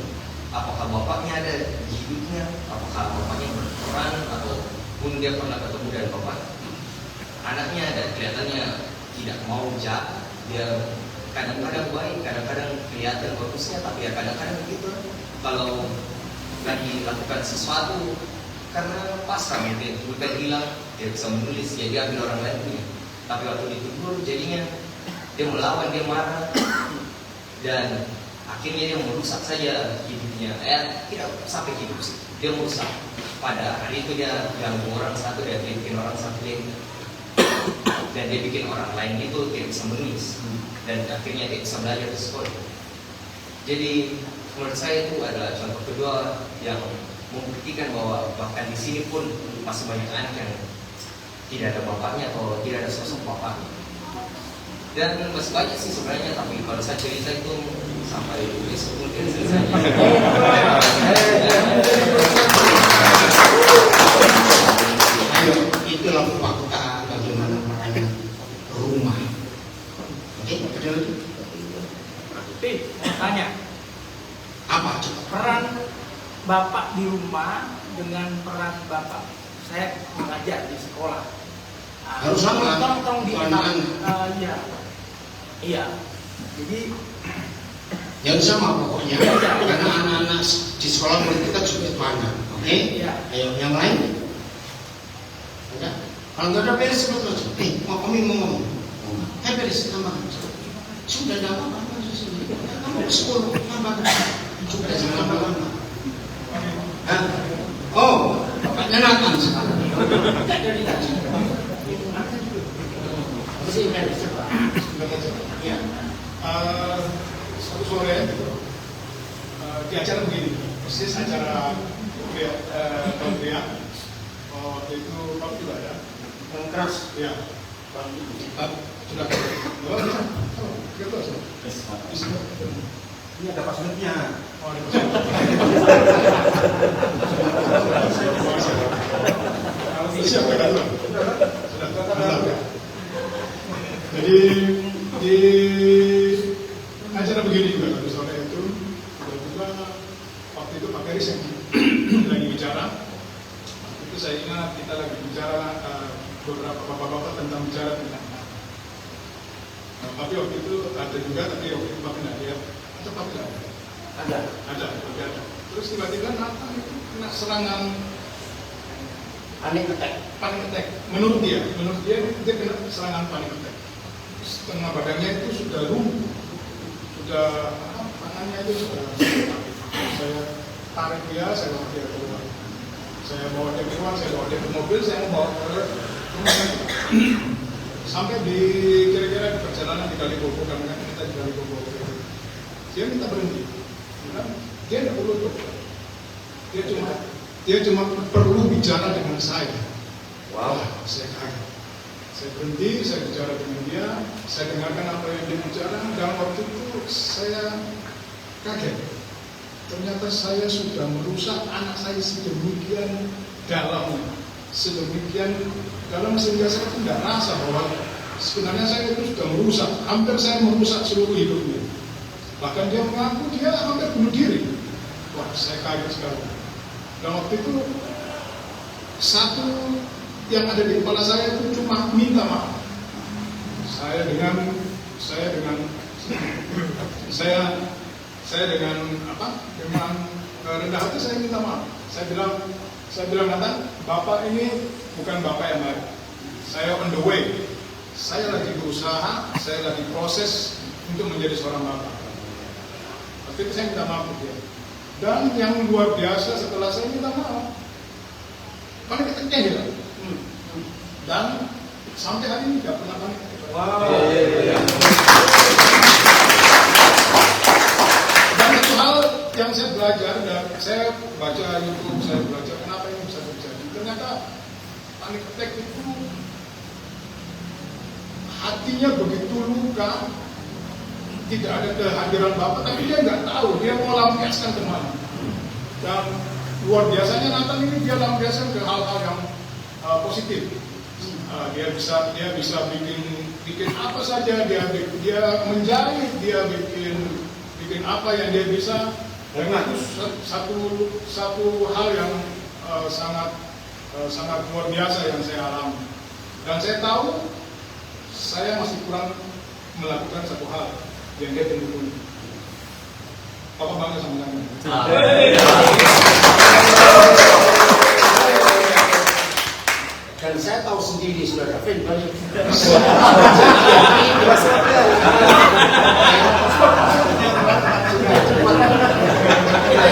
apakah bapaknya ada di hidupnya, apakah bapaknya berperan ataupun dia pernah ketemu dengan bapak. Anaknya ada kelihatannya tidak mau jahat. Dia kadang-kadang baik, kadang-kadang kelihatan bagusnya, tapi ya kadang-kadang begitu. Kalau lagi lakukan sesuatu karena pasrah ya, dia bukan hilang, dia bisa menulis, ya dia ambil orang lain punya. Tapi waktu ditegur jadinya dia melawan, dia marah, dan akhirnya dia merusak saja hidupnya. Tidak sampai hidup sih, dia merusak. Pada hari itu dia ganggu orang satu, dia bikin orang satu dan dia bikin orang lain itu tidak bisa menulis, dan akhirnya dia bisa belajar di sekolah. Jadi menurut saya itu adalah contoh kedua yang membuktikan bahwa bahkan di sini pun masih banyak anak yang tidak ada bapaknya atau tidak ada sosok bapaknya. Dan masih banyak sih sebenarnya, tapi kalau saya cerita itu sampai besok mungkin selesai. Ayo, itulah fakta bagaimana meraih rumah. Oke, ada lagi? Tapi mau tanya, Apa coba? peran bapak di rumah dengan peran bapak saya mengajar di sekolah. Harus sama. Tolong iya. Iya. Jadi Yang sama pokoknya, karena anak-anak di sekolah murid kita juga banyak. Oke? Iya. Ayo, yang lain? Ada? Kalau nggak ada beres, betul. Mau kami mau ngomong. Beres, tambah. Sudah dah apa? Kamu ke sekolah, tambah. Sudah jangan lama-lama. Oh, bapaknya Nathan sekarang. Ya, satu sore di acara begini, persis acara Pemberian. Waktu itu Pak juga ada. Yang keras. Ya, Pak sudah. Oh, bisa. Ini ada passwordnya. Oh, ada siap ya, sudah. Jadi di acara begini juga tadi sore itu, tiba-tiba waktu itu Pak Keris yang lagi bicara. Itu saya ingat kita lagi bicara beberapa bapak-bapak tentang bicara tentang tapi waktu itu ada juga, tapi waktu itu Pak tidak lihat. Atau Pak tidak ada? Ada, tapi ada. Terus tiba-tiba Nathan itu kena serangan Panic attack. Menurut dia kena serangan panic attack. Setengah badannya itu sudah lumpuh, sudah tangannya itu sudah saya tarik dia, saya bawa dia keluar. Saya bawa dia keluar, saya bawa dia ke mobil, saya mau bawa ke rumah sakit. Sampai di kira-kira di perjalanan di Kalibobo, karena kita di Kalibobo, dia minta berhenti. Dia tidak perlu dokter. Dia cuma perlu bicara dengan saya. Wow, saya kaget. Saya berhenti, saya bicara dengan dia, saya dengarkan apa yang dia bicara, dan waktu itu saya kaget. Ternyata saya sudah merusak anak saya sedemikian dalamnya, sedemikian dalam sehingga saya tidak rasa bahwa sebenarnya saya itu sudah merusak, hampir saya merusak seluruh hidupnya. Bahkan dia mengaku dia hampir bunuh diri. Wah, saya kaget sekali. Dan waktu itu satu yang ada di kepala saya itu cuma minta maaf. Saya dengan rendah hati saya minta maaf. Saya bilang Nathan, Bapak ini bukan Bapak yang baik. Saya on the way. Saya lagi berusaha, saya lagi proses untuk menjadi seorang bapak. Waktu itu saya minta maaf ke dia. Dan yang luar biasa setelah saya minta maaf, panik attack-nya hilang. Dan sampai hari ini tidak pernah panik attack. Wow. Dan itu hal yang saya belajar, dan saya baca YouTube, saya belajar kenapa ini bisa terjadi. Ternyata panik attack itu hatinya begitu luka, tidak ada kehadiran Bapak, tapi dia nggak tahu dia mau lampiaskan kemana. Dan luar biasanya Nathan ini dia lampiaskan ke hal-hal yang positif. Dia bisa bikin apa saja, dia menjahit, dia bikin apa yang dia bisa. Dan itu satu hal yang sangat luar biasa yang saya alami. Dan saya tahu saya masih kurang melakukan satu hal yang dia tunggu. Papa bangga sama kamu. Dan saya tahu sendiri saudara Vin banyak.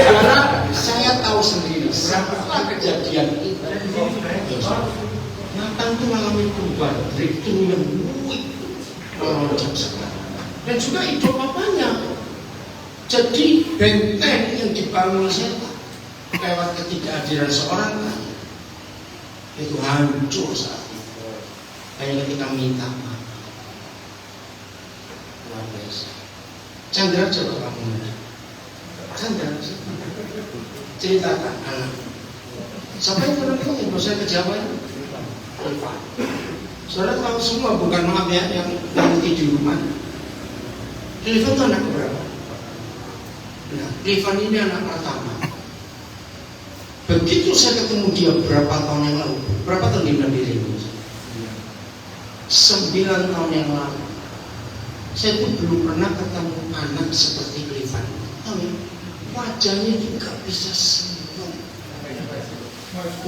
Karena saya tahu sendiri setelah kejadian itu, Nathan itu mengalami perubahan, breakthrough yang melonjak sekali. Dan juga hidup papanya jadi benteng yang dibangun setan lewat ketidakhadiran seorang ayah. Itu hancur saat itu. Kayak kita minta maaf. Luar biasa. Chandra coba kamu. Chandra ceritakan anak. Siapa yang pernah yang dosa kejauhan? Rifan. Saudara tahu semua, bukan maaf ya, yang nanti di rumah. Rifan itu anak berapa? Nah, Rifan ini anak pertama. Begitu saya ketemu dia berapa tahun yang lalu, berapa tahun dia berdiri? 9 tahun yang lalu. Saya tuh belum pernah ketemu anak seperti Rifan. Tahu ya? Wajahnya juga bisa senyum.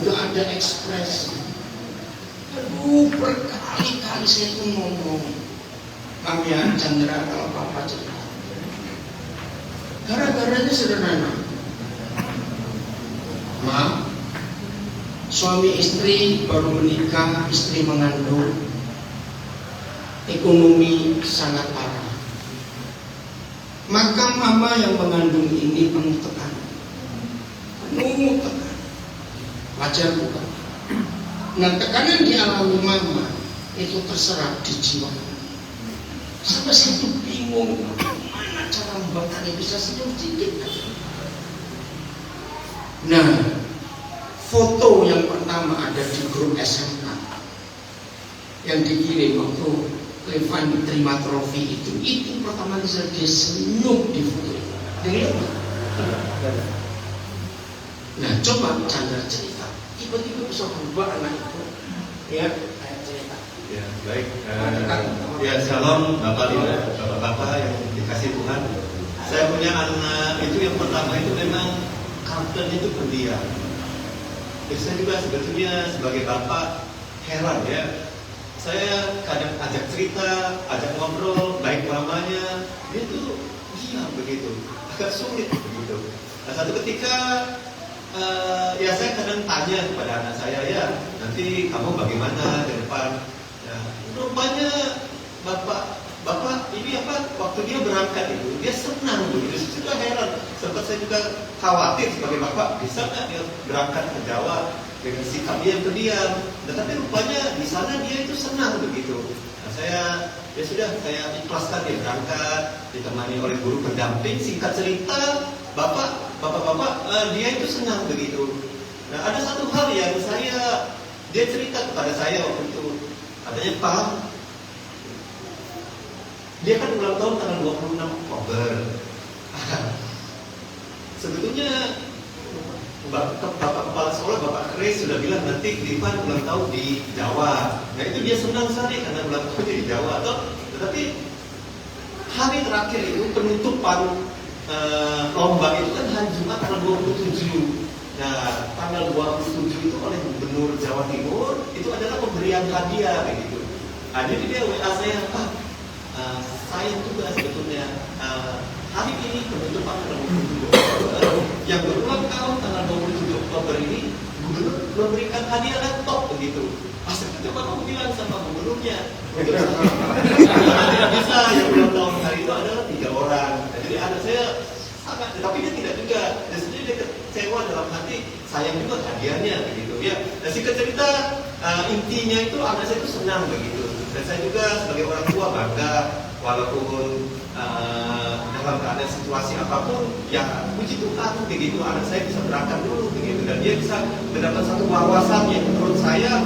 Udah ada ekspresi. Aduh, berkali-kali saya tuh ngomong, Kamu ya, Chandra, kalau Papa cerita. Gara-garanya sederhana. Maaf, suami istri baru menikah, istri mengandung, ekonomi sangat parah. Maka mama yang mengandung ini penuh tekanan. Penuh tekanan. Wajar bukan? Nah, tekanan dialami mama itu terserap di jiwa. Sampai satu bingung, mana cara membuatnya bisa senyum sedikit aja. Nah, foto yang pertama ada di grup SMK yang dikirim waktu Levan terima trofi itu pertama kali dia senyum di foto itu. Nah, coba Chandra cerita, tiba-tiba bisa berubah anak itu, ya, kayak cerita. Ya, baik. Ya, shalom Bapak Ibu, Bapak-bapak yang dikasih Tuhan. Saya punya anak itu yang pertama itu memang karakternya itu pendiam. Jadi saya juga sebetulnya sebagai bapak heran ya. Saya kadang ajak cerita, ajak ngobrol, baik lamanya, dia tuh diam begitu, agak sulit begitu. Nah, satu ketika ya saya kadang tanya kepada anak saya, ya nanti kamu bagaimana ke depan? Ya, rupanya bapak ini apa? Waktu dia berangkat itu dia senang begitu. Saya juga heran, sempat saya juga khawatir sebagai bapak, bisa nggak dia berangkat ke Jawa dengan sikap dia yang pendiam? Tetapi rupanya di sana dia itu senang begitu. Nah, saya saya ikhlaskan dia berangkat, ditemani oleh guru pendamping. Singkat cerita, bapak-bapak dia itu senang begitu. Nah, ada satu hal yang dia cerita kepada saya waktu itu, katanya, Pak, dia kan ulang tahun tanggal 26 Oktober. Sebetulnya Bapak Kepala Sekolah, Bapak Kris sudah bilang nanti Divan ulang tahun di Jawa. Nah itu dia senang sekali karena ulang tahunnya di Jawa. Tetapi hari terakhir itu penutupan lomba itu kan hari Jumat tanggal 27. Nah tanggal 27 itu oleh Gubernur Jawa Timur itu adalah pemberian hadiah begitu. Nah, jadi dia WA saya, Pak, saya juga sebetulnya hari ini penutupan tanggal 27 Oktober yang berulang tahun tanggal 27 Oktober ini Gubernur memberikan hadiah laptop begitu. Pas itu Bapak bilang sama gubernurnya, tidak bisa yang ulang tahun hari itu adalah 3 orang. Nah, jadi anak saya sangat, tapi dia tidak juga. Dan sendiri dia kecewa dalam hati, sayang juga hadiahnya begitu ya. Dan singkat cerita intinya itu anak saya itu senang begitu. Dan saya juga sebagai orang tua bangga walaupun dalam keadaan situasi apapun, ya puji Tuhan begitu anak saya bisa berangkat dulu begitu dan dia bisa mendapat satu wawasan yang menurut saya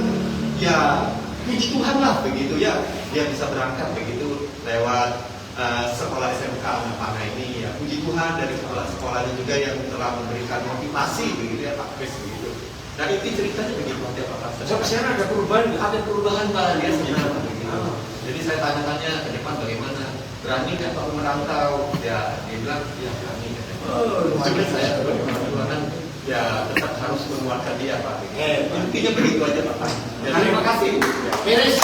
ya puji Tuhan lah begitu ya, dia bisa berangkat begitu lewat sekolah SMK anak panah ini ya, puji Tuhan dari kepala sekolahnya juga yang telah memberikan motivasi begitu ya Pak Kris begitu. Nah itu ceritanya begitu ya Pak Pastor. Sekarang ada perubahan? Ada perubahan Pak, dia senang begitu. Jadi saya tanya-tanya ke depan bagaimana, berani kan Pak merantau? Ya dia bilang ya berani. Jadi saya kan ya tetap harus menguatkan dia Pak. Intinya begitu aja Pak. Ya, terima kasih. Beres.